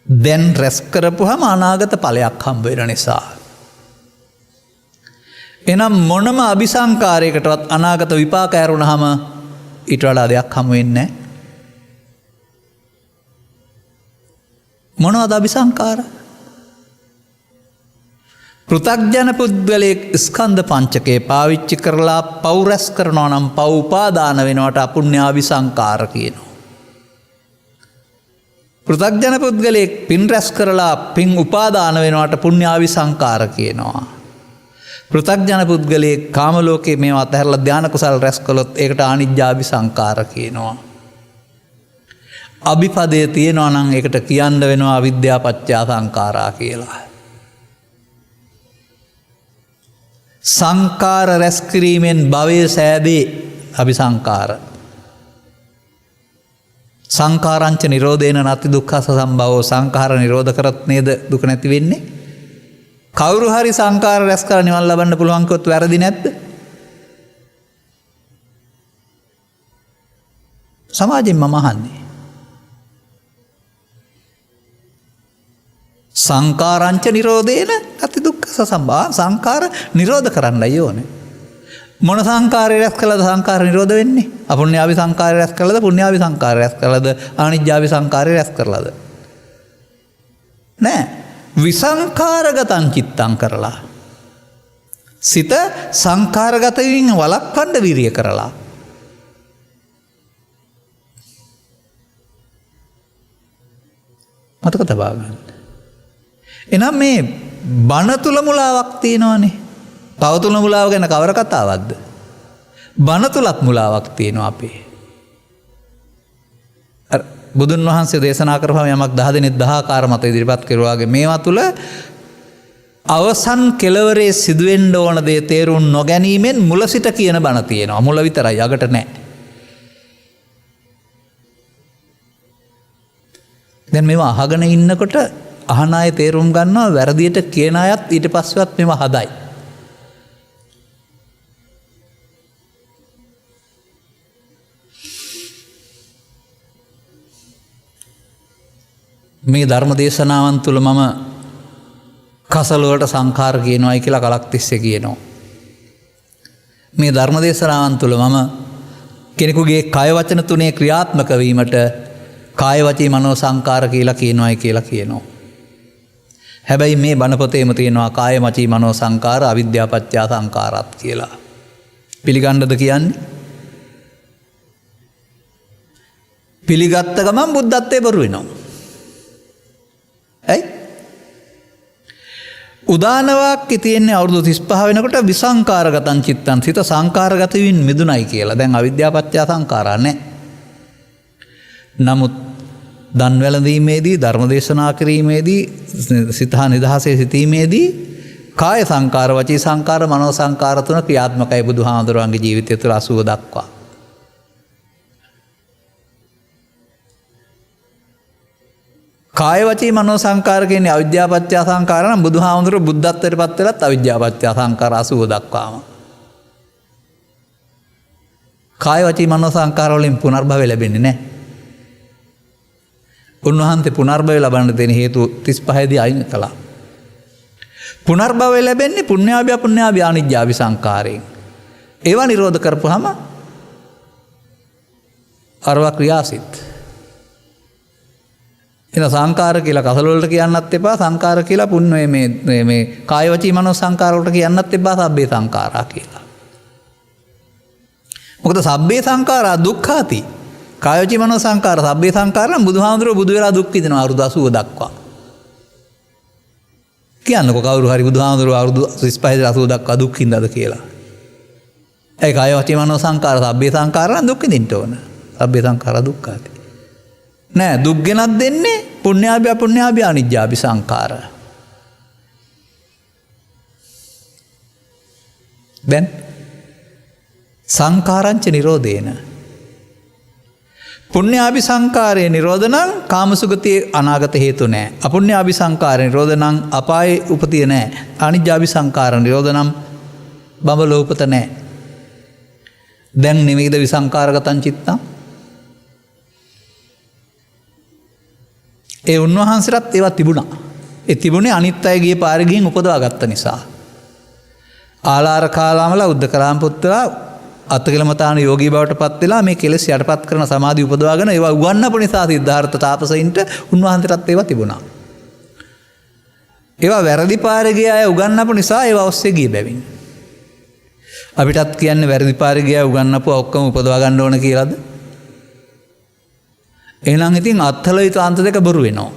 දැන් රැස් කරපුවාම අනාගත ඵලයක් හම්බ වෙන නිසා. එනම් මොනම අபிසංකාරයකටවත් අනාගත විපාක ඇරුණාම ඊට වඩා දෙයක් හම්බ වෙන්නේ නැහැ. මොනවද අபிසංකාර? පෘථග්ජන පුද්ගලයෙක් ස්කන්ධ පංචකේ පාවිච්චි කරලා පව් රැස් කරනවා නම් පව් උපාදාන වෙනවට අපුණ්‍යාභිසංකාර කියනවා. පෘථග්ජන පුද්ගලයෙක් පින් රැස් කරලා පින් උපාදාන වෙනවට පුණ්‍යාභිසංකාර කියනවා. පෘථග්ජන පුද්ගලයෙක් කාම ලෝකේ මේවා අතහැරලා ධාන කුසල් රැස් කළොත් ඒකට ආනිජ්ජාභිසංකාර කියනවා. අභිපදයේ තියෙනවා නම් ඒකට කියන්න වෙනවා අවිද්‍යා පත්‍ය සංඛාරා කියලා. සංකාර රැස් කිරීමෙන් භවයේ සෑදේ අபிසංකාර. සංකාරංච නිරෝධේන නැති දුක්ඛස සම්භවෝ සංඛාර නිරෝධ කරත් නේද දුක නැති වෙන්නේ? කවුරු හරි සංකාර රැස් කරලා නිවන් ලබන්න පුළුවන් කිව්වොත් වැරදි නැද්ද? සමාජයෙන් මම අහන්නේ. සංකාරංච නිරෝධේන නැති දුක්ඛස සම්භව සංකාර නිරෝධ කරන්නයි ඕනේ. මොන සංකාරය රැස් කළද සංකාර නිරෝධ වෙන්නේ? අපුඤ්ඤාභි සංකාරය රැස් කළද පුඤ්ඤාභි සංකාරය රැස් කළද අනිජ්ජාභි සංකාරය රැස් කරලාද? නෑ. විසංකාරගතං චිත්තං කරලා. සිත සංකාරගත වීම වළක්වන්න විරිය කරලා. මතක තබා ගන්න. එහෙනම් මේ බණ තුල මුලාවක් තියෙනවනේ. පව තුල මුලාව ගැන කවර කතාවක්ද? බණ තුලත් මුලාවක් තියෙනවා අපේ. බුදුන් වහන්සේ දේශනා කරපුවම යමක් 10 දෙනෙක් 10 ආකාර මත ඉදිරිපත් කරුවාගේ මේවා තුල අවසන් කෙලවරේ සිදුවෙන්න ඕන දේ තේරුම් නොගැනීමෙන් මුල සිට කියන බණ තියෙනවා. මුල විතරයි අගට නෑ. දැන් මේවා අහගෙන ඉන්නකොට අහන අය තේරුම් ගන්නවා වැරදියට කියන අයත් ඊට පස්සෙවත් මේවා හදයි. මේ ධර්ම දේශනාවන් තුළ මම කසලුවට සංඛාර කියනවායි කියලා කලක් තිස්සේ කියනවා. මේ ධර්ම දේශනාවන් තුළ මම කෙනෙකුගේ කය වචන තුනේ ක්‍රියාත්මක වීමට කාය වචී මනෝ සංකාර කියලා කියනවායි කියලා කියනවා. හැබැයි මේ බණ පොතේම තියෙනවා කාය වචී මනෝ සංකාර අවිද්‍යාව පත්‍ය සංකාරات කියලා. පිළිගන්නද කියන්නේ? පිළිගත්ත ගමන් බුද්ධත්වයේ බොරු වෙනවා. ඇයි? උදාන වාක්‍යය තියෙන්නේ අවුරුදු 35 වෙනකොට විසංකාරගතං චිත්තං සිත සංකාරගත වීම මිදුණයි කියලා. දැන් අවිද්‍යාව පත්‍ය සංකාරා නැහැ. නමුත් දන් වැළඳීමේදී ධර්ම දේශනා කිරීමේදී සිත නිදහසේ සිටීමේදී කාය සංකාර වචී සංකාර මනෝ සංකාර තුන ක්‍රියාත්මකයි බුදුහාමුදුරන්ගේ ජීවිතය තුළ 80 දක්වා. කාය වචී මනෝ සංකාර කියන්නේ අවිද්‍යාව පත්‍ය සංකාර නම් බුදුහාමුදුර බුද්ධත්වයට පත් වෙලත් අවිද්‍යාව පත්‍ය සංකාර 80 දක්වාම. කාය වචී මනෝ සංකාර වලින් පුනර්භවය ලැබෙන්නේ නැහැ. උන්වහන්සේ පුනර්භවය ලබන්න දෙන හේතු 35 දී අයින් කළා. පුනර්භවය ලැබෙන්නේ පුණ්‍යාභි අපුණ්‍යාභි අනිජ්ජාභි සංකාරයෙන්. ඒවා නිරෝධ කරපුවාම අරවා ක්‍රියාසිට. එන සංකාර කියලා කසල වලට කියන්නත් එපා සංකාර කියලා පුණ්‍ය මේ කාය වචී මනෝ සංකාර වලට කියන්නත් එපා සබ්බේ සංකාරා කියලා. මොකද සබ්බේ සංකාරා දුක්ඛාති. කාය වචී මනෝ සංකාර සබ්බේ සංකාර නම් බුදුහාමුදුරුවෝ බුදු වෙලා දුක් විඳිනවා අවුරුදු 80 දක්වා. කියන්නකො කවුරු හරි බුදුහාමුදුරුවෝ අවුරුදු 35 80 දක්වා දුක් විඳලාද කියලා. ඒ කාය වචී මනෝ සංකාර සබ්බේ සංකාර නම් දුක් විඳින්න ඕන. සබ්බේ සංකාර දුක්ඛාති. නෑ දුක් ගෙනත් දෙන්නේ පුණ්‍යාභි අපුණ්‍යාභි අනිජ්ජාභි සංකාර. දැන් සංකාරංච නිරෝධේන පුණ්‍යාභි සංකාරයේ නිරෝධ නම් කාමසුගතියේ අනාගත හේතු නෑ. අපුණ්‍යාභි සංකාරයේ නිරෝධ නම් අපායේ උපතිය නෑ. අනිජ්ජාභි සංකාර නිරෝධ නම් බඹලෝ උපත නෑ. දැන් නෙමෙයිද විසංකාරගතං චිත්තං? ඒ උන්වහන්සේට ඒවා තිබුණා. ඒ තිබුණේ අනිත් අය ගියේ පාරේ ගිහින් උපදවා ගත්ත නිසා. ආලාර කාලාමලා උද්දකරාම පුත්‍රයා අත්කලමතාන යෝගී බවට පත් වෙලා මේ කෙලෙස් යටපත් කරන සමාධි උපදවාගෙන ඒවා උගන්වපු නිසා සිද්ධාර්ථ තාපසයින්ට උන්වහන්සේට ඒවා තිබුණා. ඒවා වැරදි පාරේ ගිය අය උගන්වපු නිසා ඒවා ඔස්සේ ගිය බැවින්. අපිටත් කියන්නේ වැරදි පාරේ ගිය අය උගන්වපුවා ඔක්කොම උපදවා ගන්න ඕන කියලාද? එහෙනම් ඉතින් අත්හල යුතු අන්ත දෙක බොරු වෙනවා.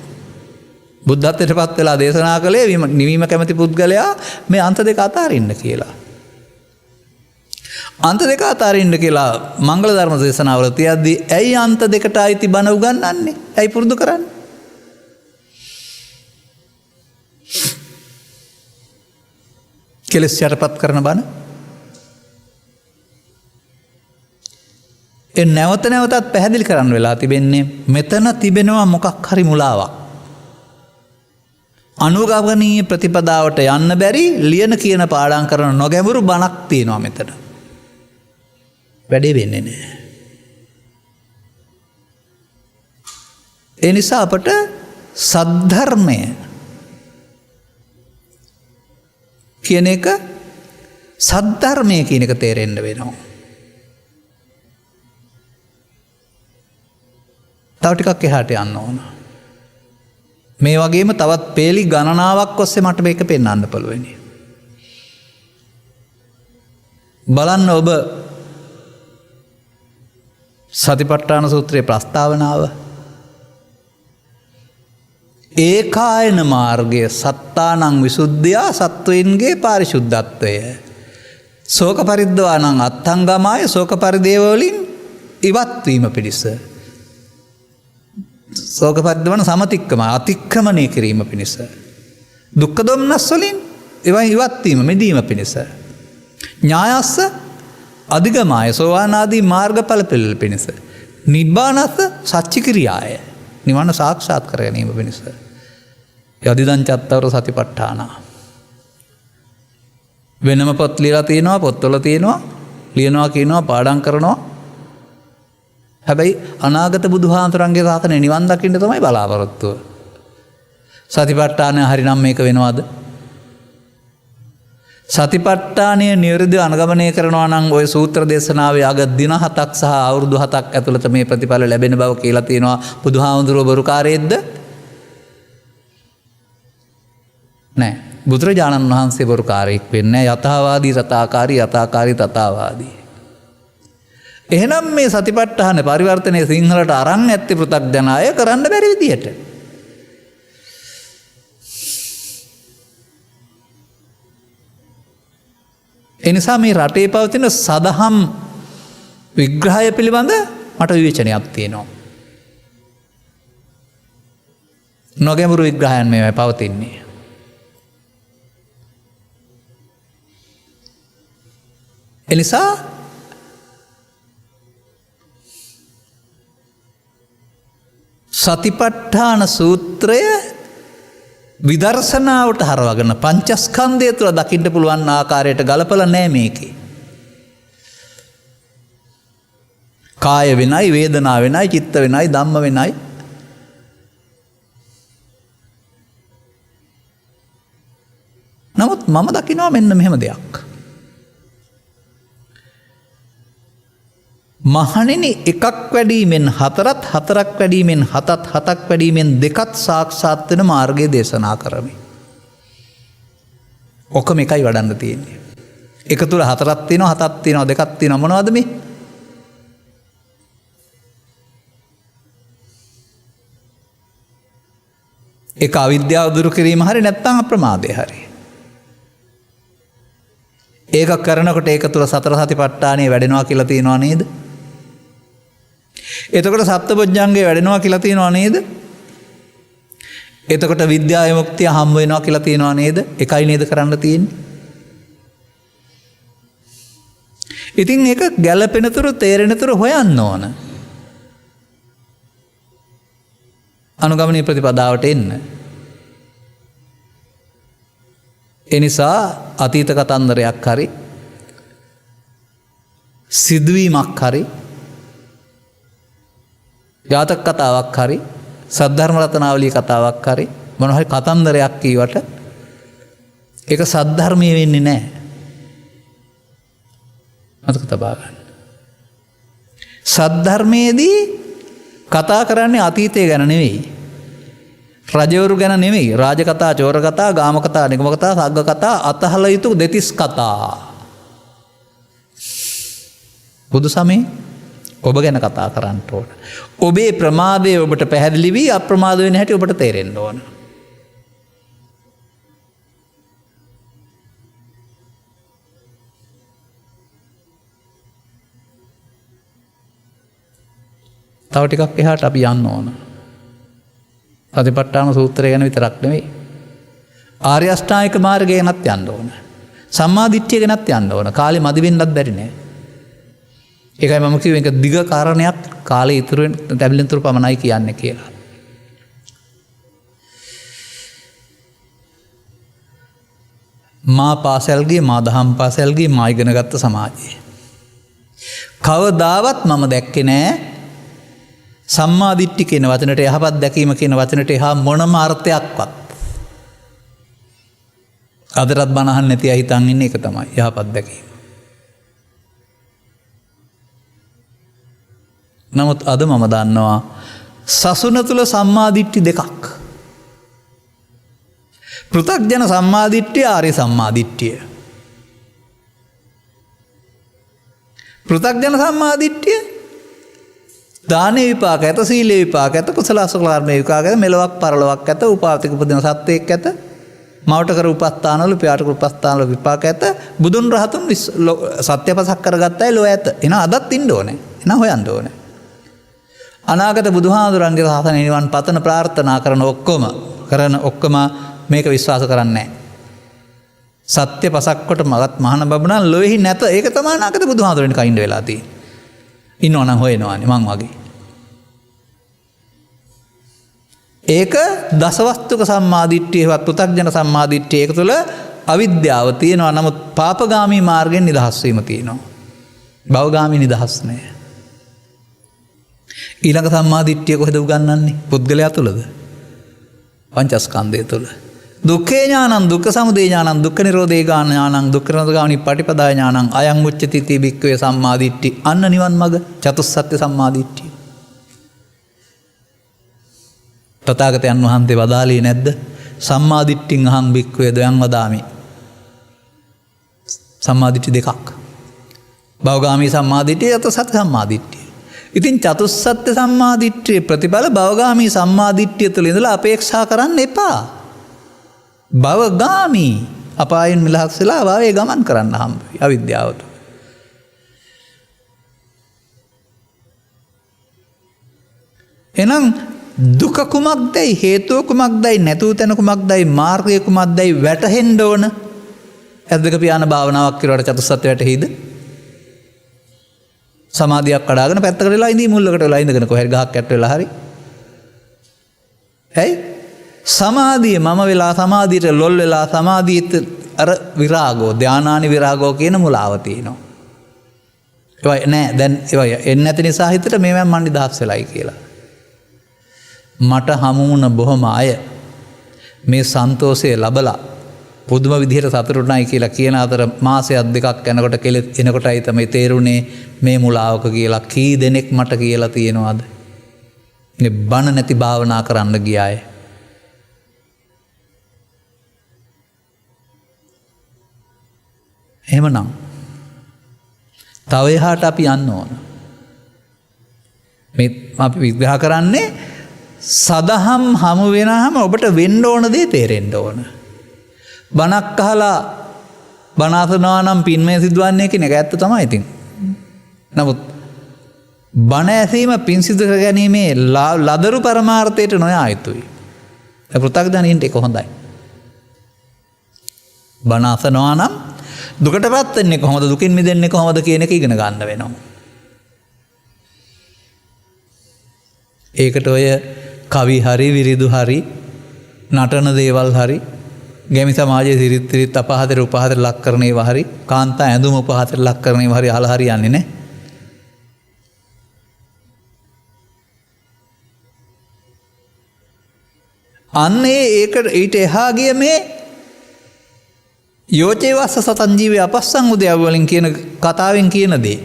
බුද්ධත්වයට පත් වෙලා දේශනා කළේ නිවීම කැමති පුද්ගලයා මේ අන්ත දෙක අතාරින්න කියලා. අන්ත දෙක අතාරින්න කියලා මංගල ධර්ම දේශනාවල තියද්දී ඇයි අන්ත දෙකට අයිති බණ උගන්වන්නේ? ඇයි පුරුදු කරන්නේ? කෙලෙස් යටපත් කරන බණ. නැවත නැවතත් පැහැදිලි කරන්න වෙලා තිබෙන්නේ මෙතන තිබෙනවා මොකක් හරි මුලාවක්. අනුගමනීය ප්‍රතිපදාවට යන්න බැරි ලියන කියන පාඩම් කරන නොගැඹුරු බණක් තියෙනවා මෙතන. වැඩේ වෙන්නේ නැහැ. ඒ නිසා අපට සද්ධර්මය කියන එක සද්ධර්මය කියන එක තේරෙන්න වෙනවා. තව ටිකක් එහාට යන්න ඕන. මේ වගේම තවත් පේලි ගණනාවක් ඔස්සේ මට මේක පෙන්වන්න පුළුවනි. බලන්න ඔබ සතිපට්ඨාන සූත්‍රයේ ප්‍රස්තාවනාව ඒකායන මාර්ගය සත්තානං විසුද්ධියා සත්වයින්ගේ පාරිශුද්ධත්වය ශෝක පරිද්දවානං අත්ථංගමාය ශෝක පරිදේවවලින් ඉවත්වීම පිණිස ශෝක පරිද්දවන සමතික්කම අතික්‍රමණය කිරීම පිණිස දුක්ඛ දොම්නස් වලින් ඒවා ඉවත්වීම මෙදීම පිණිස ඥායස්ස අධිගමාය සෝවාන් ආදී මාර්ගඵල පිළිල පිණිස නිබ්බානස්ස සච්චි ක්‍රියාය නිවන සාක්ෂාත් කර ගැනීම පිණිස යදිදං චත්තවර සතිපට්ඨාන වෙනම පොත් ලියලා තියෙනවා පොත්වල තියෙනවා ලියනවා කියනවා පාඩම් කරනවා හැබැයි අනාගත බුදුහාමුදුරන්ගේ ශාසනය නිවන් දකින්න තමයි බලාපොරොත්තුව. සතිපට්ඨානය හරිනම් මේක වෙනවද? සතිපට්ඨානය නිවැරදිව අනුගමනය කරනවා නම් ওই සූත්‍ර දේශනාවේ අග දින 7ක් සහ අවුරුදු 7ක් ඇතුළත මේ ප්‍රතිඵල ලැබෙන බව කියලා තියෙනවා. බුදුහාමුදුරුවෝ බොරුකාරයෙක්ද? නෑ. බුදුරජාණන් වහන්සේ බොරුකාරයෙක් වෙන්නේ නෑ. යථාවාදී තථාකාරී යථාකාරී තථාවාදී. එහෙනම් මේ සතිපට්ඨාන පරිවර්තනය සිංහලට අරන් ඇත්තේ පෘථග්ජනය කරන්න බැරි විදියට. එනිසා මේ රටේ පවතින සදහම් විග්‍රහය පිළිබඳ මට විවේචනයක් තියෙනවා. නොගැඹුරු විග්‍රහයන් මේවයි පවතින්නේ. එනිසා සතිපට්ඨාන සූත්‍රය විදර්ශනාවට හරවගෙන පංචස්කන්ධය තුළ දකින්න පුළුවන් ආකාරයට ගලපලා නෑ මේකේ. කාය වෙනයි, වේදනා වෙනයි, චිත්ත වෙනයි, ධම්ම වෙනයි. නමුත් මම දකිනවා මෙන්න මෙහෙම දෙයක්. මහණෙනි එකක් වැඩීමෙන් හතරත්, හතරක් වැඩීමෙන් හතත්, හතක් වැඩීමෙන් දෙකත් සාක්ෂාත් වෙන මාර්ගය දේශනා කරමි. ඔක්කොම එකයි වඩන්න තියෙන්නේ. එක තුල හතරක් තියෙනවා, හතක් තියෙනවා, දෙකක් තියෙනවා. මොනවද මේ? ඒක අවිද්‍යාව දුරු කිරීම හරි නැත්නම් අප්‍රමාදය හරි. ඒක කරනකොට ඒක තුල සතර සතිපට්ඨානෙ වැඩෙනවා කියලා තියෙනවා නේද? එතකොට සප්තබොජ්ජංගේ වැඩෙනවා කියලා තියෙනවා නේද? එතකොට විද්‍යා විමුක්තිය හම් වෙනවා කියලා තියෙනවා නේද? එකයි නේද කරන්න තියෙන්නේ? ඉතින් ඒක ගැළපෙනතුරු තේරෙනතුරු හොයන්න ඕන. අනුගමනීය ප්‍රතිපදාවට එන්න. එනිසා අතීත කතන්දරයක් හරි සිදුවීමක් හරි ජාතක කතාවක් හරි සද්ධර්ම රත්නාවලී කතාවක් හරි මොන හරි කතන්දරයක් කීවට ඒක සද්ධර්මයේ වෙන්නේ නැහැ. මතක තබා ගන්න. සද්ධර්මයේදී කතා කරන්නේ අතීතය ගැන නෙවෙයි. රජවරු ගැන නෙවෙයි. රාජ කතා, චෝර කතා, ගාම කතා, නිගම කතා, සග්ග කතා, අතහල යුතු දෙතිස් කතා. බුදු සමයේ ඔබ ගැන කතා කරන්න ඕන. ඔබේ ප්‍රමාදය ඔබට පැහැදිලි වී අප්‍රමාද වෙන හැටි ඔබට තේරෙන්න ඕන. තව ටිකක් එහාට අපි යන්න ඕන. සතිපට්ඨාන සූත්‍රය ගැන විතරක් නෙවෙයි. ආර්ය අෂ්ටාංගික මාර්ගය ගැනත් යන්න ඕන. සම්මා දිට්ඨිය ගැනත් යන්න ඕන. කාලෙ මදි වෙන්නත් බැරි නෑ. ඒකයි මම කිව්වේ ඒක දිග කාරණයක් කාලේ ඉතුරු වෙන තැබිලින්තුරු පමණයි කියන්නේ කියලා. මා පාසල් ගියේ, මා දහම් පාසල් ගියේ, මා ඉගෙන ගත්ත සමාජයේ. කවදාවත් මම දැක්කේ නෑ සම්මා දිට්ඨි කියන වචනට යහපත් දැකීම කියන වචනට එහා මොනම අර්ථයක්වත් අදටත් බනහන් නැති අය හිතන් ඉන්නේ ඒක තමයි යහපත් දැකීම. නමුත් අද මම දන්නවා සසුන තුළ සම්මාදිට්ඨි දෙකක්. පෘථග්ජන සම්මාදිට්ඨිය, ආර්ය සම්මාදිට්ඨිය. පෘථග්ජන සම්මාදිට්ඨිය දානේ විපාක ඇත, සීලේ විපාක ඇත, කුසල අකුසල කර්ම විපාක ඇත, මෙලොවක් පරලොවක් ඇත, උපාවතික උපදින සත්වයක් ඇත, මවට කර උපස්ථානවල පියාට කර උපස්ථානවල විපාක ඇත, බුදුන් රහතුන් සත්‍ය පසක් කරගත්ත අය ලෝ ඇත. එහෙනම් අදත් ඉන්න ඕනේ. එහෙනම් හොයන්න ඕනේ. අනාගත බුදුහාමුදුරන්ගේ සාසනය නිවන් පතන ප්‍රාර්ථනා කරන ඔක්කොම මේක විශ්වාස කරන්නේ නැහැ. සත්‍ය පසක් කොට මගත් මහාන බබුණන් ලොවේහි නැත. ඒක තමයි අනාගත බුදුහාමුදුරන්ට කයින්ද වෙලා තියෙන්නේ. ඉන්නවනම් හොයනවානේ මං වගේ. ඒක දසවස්තුක සම්මාදිට්ඨියවත් පෘථග්ජන සම්මාදිට්ඨිය ඒක තුළ අවිද්‍යාව තියෙනවා. නමුත් පාපගාමී මාර්ගයෙන් නිදහස් වීම තියෙනවා. භවගාමී නිදහස් නැහැ. ඊළඟ සම්මාදිට්ඨිය කොහෙද උගන්වන්නේ? පුද්ගලයා තුළද? පංචස්කන්ධය තුළ. දුක්ඛේ ඥානං, දුක්ඛ සමුදය ඥානං, දුක්ඛ නිරෝධේ ඥානං, දුක්ඛ නිරෝධගාමිනී පටිපදා ඥානං, අයං උච්චති තී භික්ඛවේ සම්මාදිට්ඨි. අන්න නිවන් මඟ චතුස්සත්‍ය සම්මාදිට්ඨිය. තථාගතයන් වහන්සේ වදාළේ නැද්ද? සම්මාදිට්ඨින් අහං භික්ඛවේ ද්වයං වදාමි. සම්මාදිට්ඨි දෙකක්. භවගාමී සම්මාදිට්ඨිය, චතුස්සත්‍ය සම්මාදිට්ඨිය. ඉතින් චතුස්සත්‍ය සම්මාදිට්ඨියේ ප්‍රතිඵල භවගාමී සම්මාදිට්ඨිය තුළ ඉඳලා අපේක්ෂා කරන්න එපා. භවගාමී අපායන් මිලහස් වෙලා භවයේ ගමන් කරන්න හම්බ වෙයි අවිද්‍යාවට. එහෙනම් දුක කුමක්දයි, හේතුව කුමක්දයි, නැතුව තැන කුමක්දයි, මාර්ගය කුමක්දයි වැටහෙන්න ඕන. ඇද්දක පියාන භාවනාවක් කරුවාට චතුස්සත්‍ය වැටහෙයිද? සමාධියක් කඩාගෙන පැත්තකට වෙලා ඉඳී මුල්ලකට වෙලා ඉඳගෙන කොහෙද ගහක් යට වෙලා හරි. ඇයි? සමාධිය මම වෙලා සමාධියට ලොල් වෙලා සමාධියට අර විරාගෝ, ධානානි විරාගෝ කියන මුලාව තියෙනවා. ඒවයි නෑ දැන් ඒවයි එන්නේ නැති නිසා හිතට මේවෙන් මන් නිදහස් වෙලයි කියලා. මට හමු වුණ බොහොම අය මේ සන්තෝෂය ලබලා පුදුම විදිහට සතුටුුණයි කියලා කියන අතර මාසයක් දෙකක් යනකොට කෙලෙත් එනකොටයි තමයි තේරුනේ මේ මුලාවක කියලා. කී දෙනෙක් මට කියලා තියෙනවද මේ බණ නැති භාවනා කරන්න ගියාය. එහෙමනම් තව එහාට අපි යන්න ඕන. මේ අපි විග්‍රහ කරන්නේ සදහම් හමු වෙනහම ඔබට වෙන්න ඕන දේ තේරෙන්න ඕන. බණක් අහලා බණ අසනවා නම් පින්මය සිදුවන්නේ කියන එක ඇත්ත තමයි ඉතින්. නමුත් බණ ඇසීම පින් සිදු කර ගැනීමේ ලදරු පරමාර්ථයට නොයා යුතුයි. ඒ පෘථග්ජනයින්ට ඒක හොඳයි. බණ අසනවා නම් දුකටපත් වෙන්නේ කොහොමද, දුකින් මිදෙන්නේ කොහොමද කියන එක ඉගෙන ගන්න වෙනවා. ඒකට ඔය කවි හරි, විරිදු හරි, නටන දේවල් හරි, ගැමි සමාජයේ සිරිත් අපහතර උපහතර ලක් කරන ඒවා හරි, කාන්තා ඇඳුම උපහතර ලක් කරන ඒවා හරි අහලා හරි යන්නේ නැහැ. අන්නේ ඒකට ඊට එහා ගිය මේ යෝචේ වස්ස සතං ජීවේ අපස්සං උදයව් වලින් කියන කතාවෙන් කියන දේ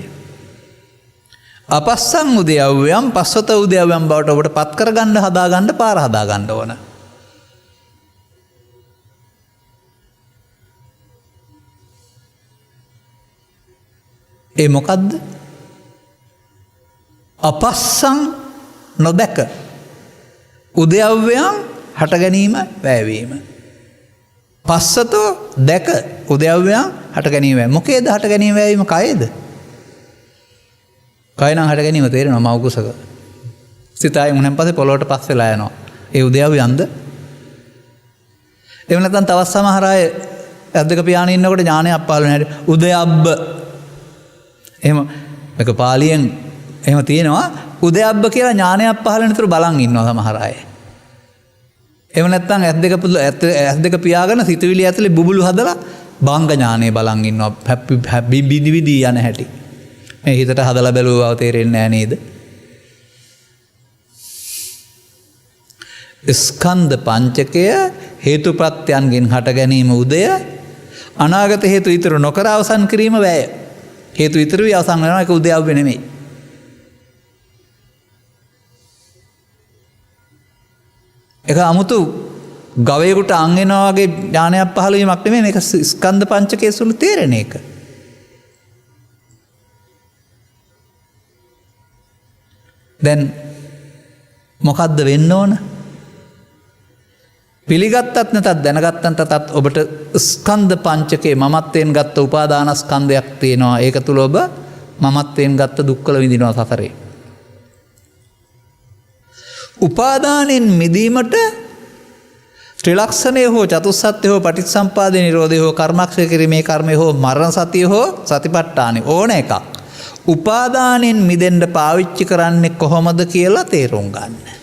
අපස්සං උදයව්යම් පස්සත උදයව්යම් බවට ඔබට පත් කරගන්න හදාගන්න පාර හදාගන්න ඕන. ඒ මොකද්ද? අපස්සං නොදැක උදයව්යම් හට ගැනීම වැයවීම. පස්සතෝ දැක උදයව්‍යයන් හට ගැනීම. මොකේද හට ගැනීම වැයවීම? කයේද? කය නම් හට ගැනීම තේරෙනවා මව කුසක. සිතයි මුණෙන් පස්සේ පොළොවට පස් වෙලා යනවා. ඒ උදයව්‍යන්ද? එහෙම නැත්නම් තවත් සමහර අය ඇද්දක පියාණන් ඉන්නකොට ඥානයක් පහළ වෙන හැටි උදයබ්බ. එහෙම මේක පාලියෙන් එහෙම තියෙනවා. උදයබ්බ කියලා ඥානයක් පහළ වෙනතුරු බලන් ඉන්නවා සමහර අය. එහෙම නැත්නම් ඇස් දෙක පියාගෙන සිතුවිලි ඇතුලේ බුබුලු හදලා බංග ඥානෙ බලන් ඉන්නවා. බිඳි යන හැටි. මේ හිතට හදලා බැලුවා තේරෙන්නේ නැහැ නේද? ස්කන්ධ පංචකය හේතුප්‍රත්‍යයන්ගෙන් හට ගැනීම උදය, අනාගත හේතු ඉතුරු නොකර අවසන් කිරීම වැය. හේතු ඉතුරු අවසන් වෙනවා, ඒක උද්‍යව්‍ය නෙමෙයි. ඒක 아무තු ගවයෙකුට අං වෙනවා වගේ ඥානයක් පහළ වීමක් නෙමෙයි, මේක ස්කන්ධ පංචකයේ සුළු තේරෙන එක. දැන් මොකද්ද වෙන්න ඕන? පිළිගත්තත් නැතත් දැනගත්තත් ඔබට ස්කන්ධ පංචකයේ මමත්වයෙන් ගත්ත උපාදානස්කන්ධයක් තියෙනවා. ඒක තුල ඔබ මමත්වයෙන් ගත්ත දුක්වල විඳිනවා සසරේ. උපාදානෙන් මිදීමට ත්‍රිලක්ෂණය හෝ චතුස්සත්‍ය හෝ පටිච්චසම්පාද නිරෝධය හෝ කර්මක්ෂය කිරීමේ කර්මය හෝ මරණ සතිය හෝ සතිපට්ඨානෙ ඕන එකක්. උපාදානෙන් මිදෙන්න පාවිච්චි කරන්නේ කොහොමද කියලා තේරුම් ගන්න.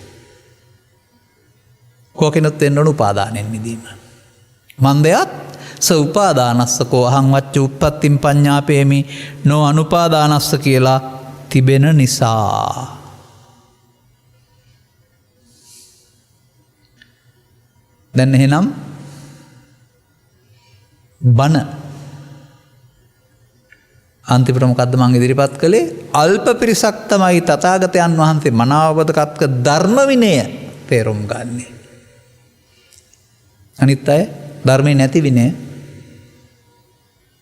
කෝකිනුත් වෙන්න ඕන උපාදානෙන් මිදීම. මන්දයත් ස උපාදානස්සකෝ අහං වච්ච උප්පත්තිම් පඤ්ඤාපේමි නෝ අනුපාදානස්ස කියලා තිබෙන නිසා. දැන් එහෙනම් බණ අන්තිමට මොකද්ද මම ඉදිරිපත් කළේ? අල්ප පිරිසක් තමයි තථාගතයන් වහන්සේ මනාවබදකත්ක ධර්ම විනය තේරුම් ගන්නෙ. අනිත් අය ධර්මේ නැති විනය.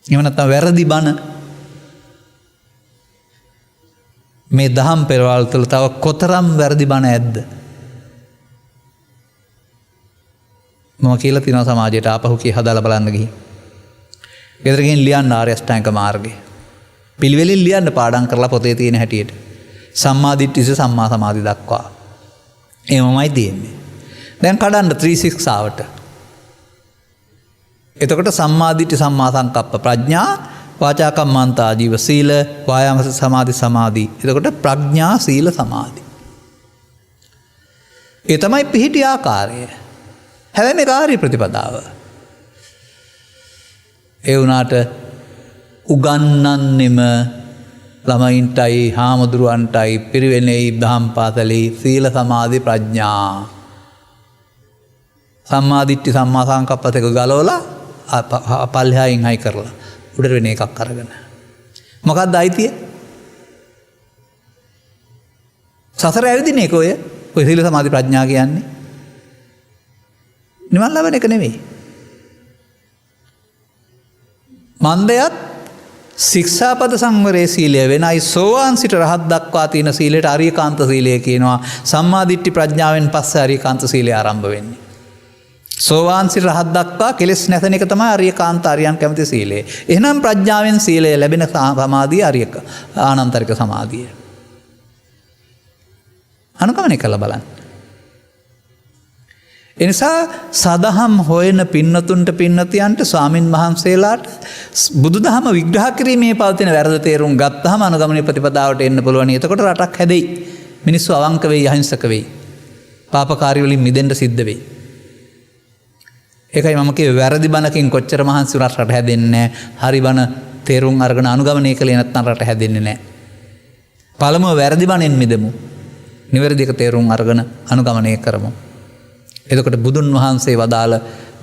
එහෙම නැත්නම් වැරදි බණ. මේ දහම් පෙරවල් තුළ තව කොතරම් වැරදි බණ ඇද්ද? මම කියලා තියෙනවා සමාජයට ආපහු කී හදාලා බලන්න ගිහින්. ගෙදර ගිහින් ලියන්න ආර්ය අෂ්ටාංග මාර්ගය. පිළිවෙලින් ලියන්න පාඩම් කරලා පොතේ තියෙන හැටියට. සම්මා දිට්ඨිස සම්මා සමාධි දක්වා. එහෙමමයි තියෙන්නේ. දැන් කඩන්න 36 ආවට. එතකොට සම්මා දිට්ඨි සම්මා සංකප්ප ප්‍රඥා වාචා කම්මන්තා ජීව සීල වායාම සමාධි. එතකොට ප්‍රඥා සීල සමාධි. ඒ තමයි පිහිටි ආකාරය. හැබැයි මේ කාර්ය ප්‍රතිපදාව. ඒ වුණාට උගන්වන්නෙම ළමයින්ටයි හාමුදුරුවන්ටයි පිරිවෙනේ දහම් පාසලේ සීල සමාධි ප්‍රඥා. සම්මා දිට්ඨි සම්මා සංකප්ප දෙක ගලවලා පල්ලෙහායින් හයි කරලා උඩට වෙන එකක් අරගෙන. මොකක්ද අයිතිය? සසර ඇවිදින එක ඔය සීල සමාධි ප්‍රඥා කියන්නේ. නිවන් ලබන එක නෙමෙයි. මන්දයත් ශික්ෂාපද සංවරයේ සීලය වෙනයි. සෝවාන් සිට රහත් දක්වා තියෙන සීලයට අරියකාන්ත සීලය කියනවා. සම්මා දිට්ඨි ප්‍රඥාවෙන් පස්සේ අරියකාන්ත සීලය ආරම්භ වෙන්නේ. සෝවාන් සිට රහත් දක්වා කෙලෙස් නැසෙන එක තමයි අරියකාන්ත අරියන් කැමති සීලය. එහෙනම් ප්‍රඥාවෙන් සීලය ලැබෙන සමාධිය අරියක ආනන්තරික සමාධිය. අනුගමනය කළ බලන්න. එනිසා සදහම් හොයන පින්නතුන්ට පින්නතියන්ට ස්වාමින් වහන්සේලාට බුදුදහම විග්‍රහ කිරීමේ පවතින වැරදි තේරුම් ගත්තහම අනුගමනයේ ප්‍රතිපදාවට එන්න පුළුවන්. එතකොට රටක් හැදෙයි. මිනිස්සු අවංක වෙයි, අහිංසක වෙයි. පාපකාරී වලින් මිදෙන්න සිද්ධ වෙයි. ඒකයි මම කිව්වේ වැරදි බණකින් කොච්චර මහන්සි වුණත් රට හැදෙන්නේ නැහැ. හරි බණ තේරුම් අරගෙන අනුගමනය කළේ නැත්නම් රට හැදෙන්නේ නැහැ. පළමුව වැරදි බණෙන් මිදෙමු. නිවැරදි එක තේරුම් අරගෙන අනුගමනය කරමු. එතකොට බුදුන් වහන්සේ වදාළ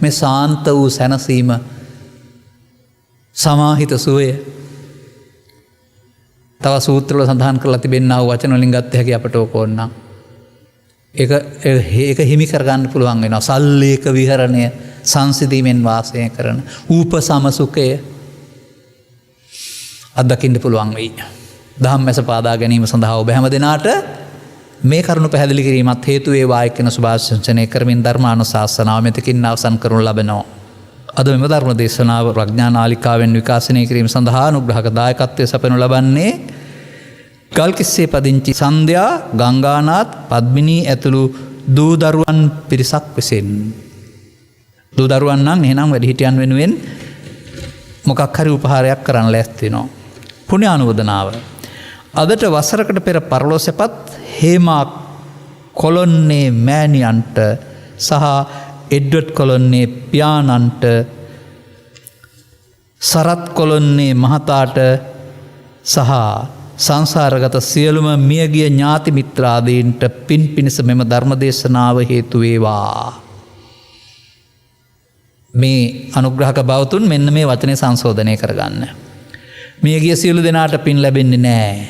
මේ සාන්ත වූ සැනසීම සමාහිත සුවය තව සූත්‍රවල සඳහන් කරලා තිබෙනා වූ වචන වලින් ගත්ත හැකි අපට ඕකෝන්නම්. ඒක හිමි කරගන්න පුළුවන් වෙනවා. සල්ලේක විහරණය, සංසිඳීමෙන් වාසය කරන උපසමසුඛය අත්දකින්න පුළුවන් වෙයි. ධම්මැස පාදා ගැනීම සඳහා ඔබ හැම දිනාට මේ කරුණු පැහැදිලි කිරීමත් හේතු වේවා කියන සුභාශිංසනය කරමින් ධර්මානුශාසනාව මෙතකින් අවසන් කරනු ලබනවා. අද මෙම ධර්ම දේශනාව ප්‍රඥා නාලිකාවෙන් විකාශනය කිරීම සඳහා අනුග්‍රහක දායකත්වය සපයනු ලබන්නේ ගල්කිස්සේ පදිංචි සන්ධ්‍යා, ගංගානාත්, පද්මිනී ඇතුළු දූ දරුවන් පිරිසක් විසින්. දූ දරුවන් නම් එහෙනම් වැඩිහිටියන් වෙනුවෙන් මොකක් හරි උපහාරයක් කරන්න ලෑස්ති වෙනවා. පුණ්‍ය ආනුමෝදනාව. අදට වසරකට පෙර පරලෝසෙපත් හේමා කොලොන්නේ මෑණියන්ට සහ එඩ්වඩ් කොලොන්නේ පියාණන්ට, සරත් කොලොන්නේ මහතාට සහ සංසාරගත සියලුම මියගිය ඥාති මිත්‍රාදීන්ට පින් පිණිස මෙම ධර්ම දේශනාව හේතු වේවා. මේ අනුග්‍රහක බවතුන් මෙන්න මේ වචනය සංශෝධනය කරගන්න. මියගිය සියලු දෙනාට පින් ලැබෙන්නේ නෑ.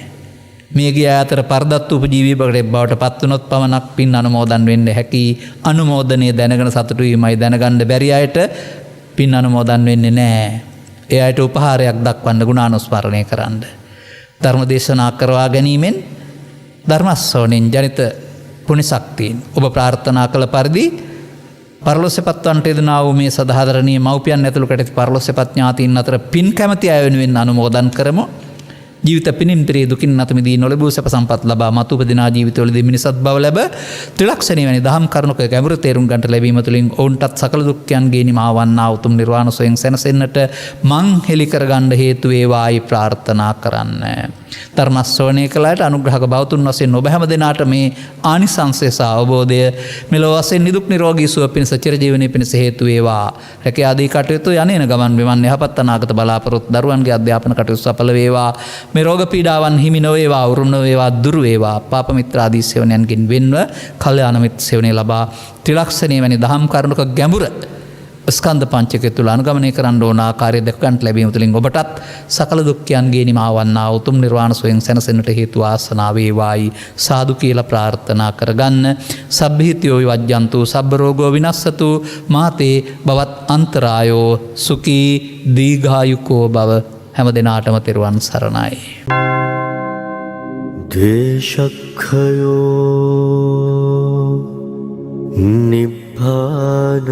මියගිය අතර පරදත්ත උපජීවී බවට පත්වනොත් පමණක් පින් අනුමෝදන් වෙන්න හැකි. අනුමෝදනය දැනගෙන සතුටු වීමයි. දැනගන්න බැරි අයට පින් අනුමෝදන් වෙන්නේ නෑ. ඒ අයට උපහාරයක් දක්වන්න ගුණානුස්මරණය කරන්න. ධර්ම දේශනා කරවා ගැනීමෙන් ධර්මස්සෝණෙන් ජනිත පුණ්‍ය ශක්තියෙන් ඔබ ප්‍රාර්ථනා කළ පරිදි පරලොස්සපත්වන්ට යෙදනා වූ මේ සදාදරණීය මව්පියන් ඇතුළු කැටි පරලොස්සපත් ඥාතීන් අතර පින් කැමැති අය වෙනුවෙන් අනුමෝදන් කරමු. ජීවිත පිනින් පිරී දුකින් නැත මිදී නොලැබූ සැප සම්පත් ලබා මතු උපදිනා ජීවිතවලදී මිනිසත් බව ලැබ ත්‍රිලක්ෂණී වැනි දහම් කරුණක ගැඹුරු තේරුම් ගන්නට ලැබීම තුළින් ඔවුන්ටත් සකල දුක්ඛයන්ගේ නිමා වන්නා උතුම් නිර්වාණ සෝයෙන් සැනසෙන්නට මං හෙළි කරගන්න හේතු වේවායි ප්‍රාර්ථනා කරන්න. ධර්මස්සෝණය කළාට අනුග්‍රහක බවතුන් වශයෙන් ඔබ හැම දෙනාට මේ ආනිසංසය සහ අවබෝධය මෙලොව වශයෙන් නිදුක් නිරෝගී සුව පිණිස චිරජීවනයේ පිණිස හේතු වේවා. රැකියා ආදී කටයුතු යන්නේන ගමන් මෙවන් යහපත් අනාගත බලාපොරොත්තු දරුවන්ගේ අධ්‍යාපන කටයුතු සඵල වේවා. මේ රෝග පීඩාවන් හිමි නොවේවා, උරුම නොවේවා, දුරු වේවා. පාප මිත්‍ර ආදී සේවනයන්ගෙන් වෙන්ව කල්යාණ මිත්‍ර සේවනය ලබා ත්‍රිලක්ෂණීය වැනි දහම් කරුණක ගැඹුර ස්කන්ධ පංචකය තුළ අනුගමනය කරන්න ඕන ආකාරය දැක ගන්නට ලැබීම තුළින් ඔබටත් සකල දුක්ඛයන්ගේ නිමා වන්නා උතුම් නිර්වාණ සෝයෙන් සැනසෙන්නට හේතු වාසනා වේවායි සාදු කියලා ප්‍රාර්ථනා කරගන්න. සබ්බහිතයෝ විවජ්ජන්තු සබ්බ රෝගෝ විනස්සතු මාතේ බවත් අන්තරායෝ සුඛී දීඝායුකෝ භව. හැම දිනාටම තෙරුවන් සරණයි. දේශක්ඛයෝ නිබ්බානං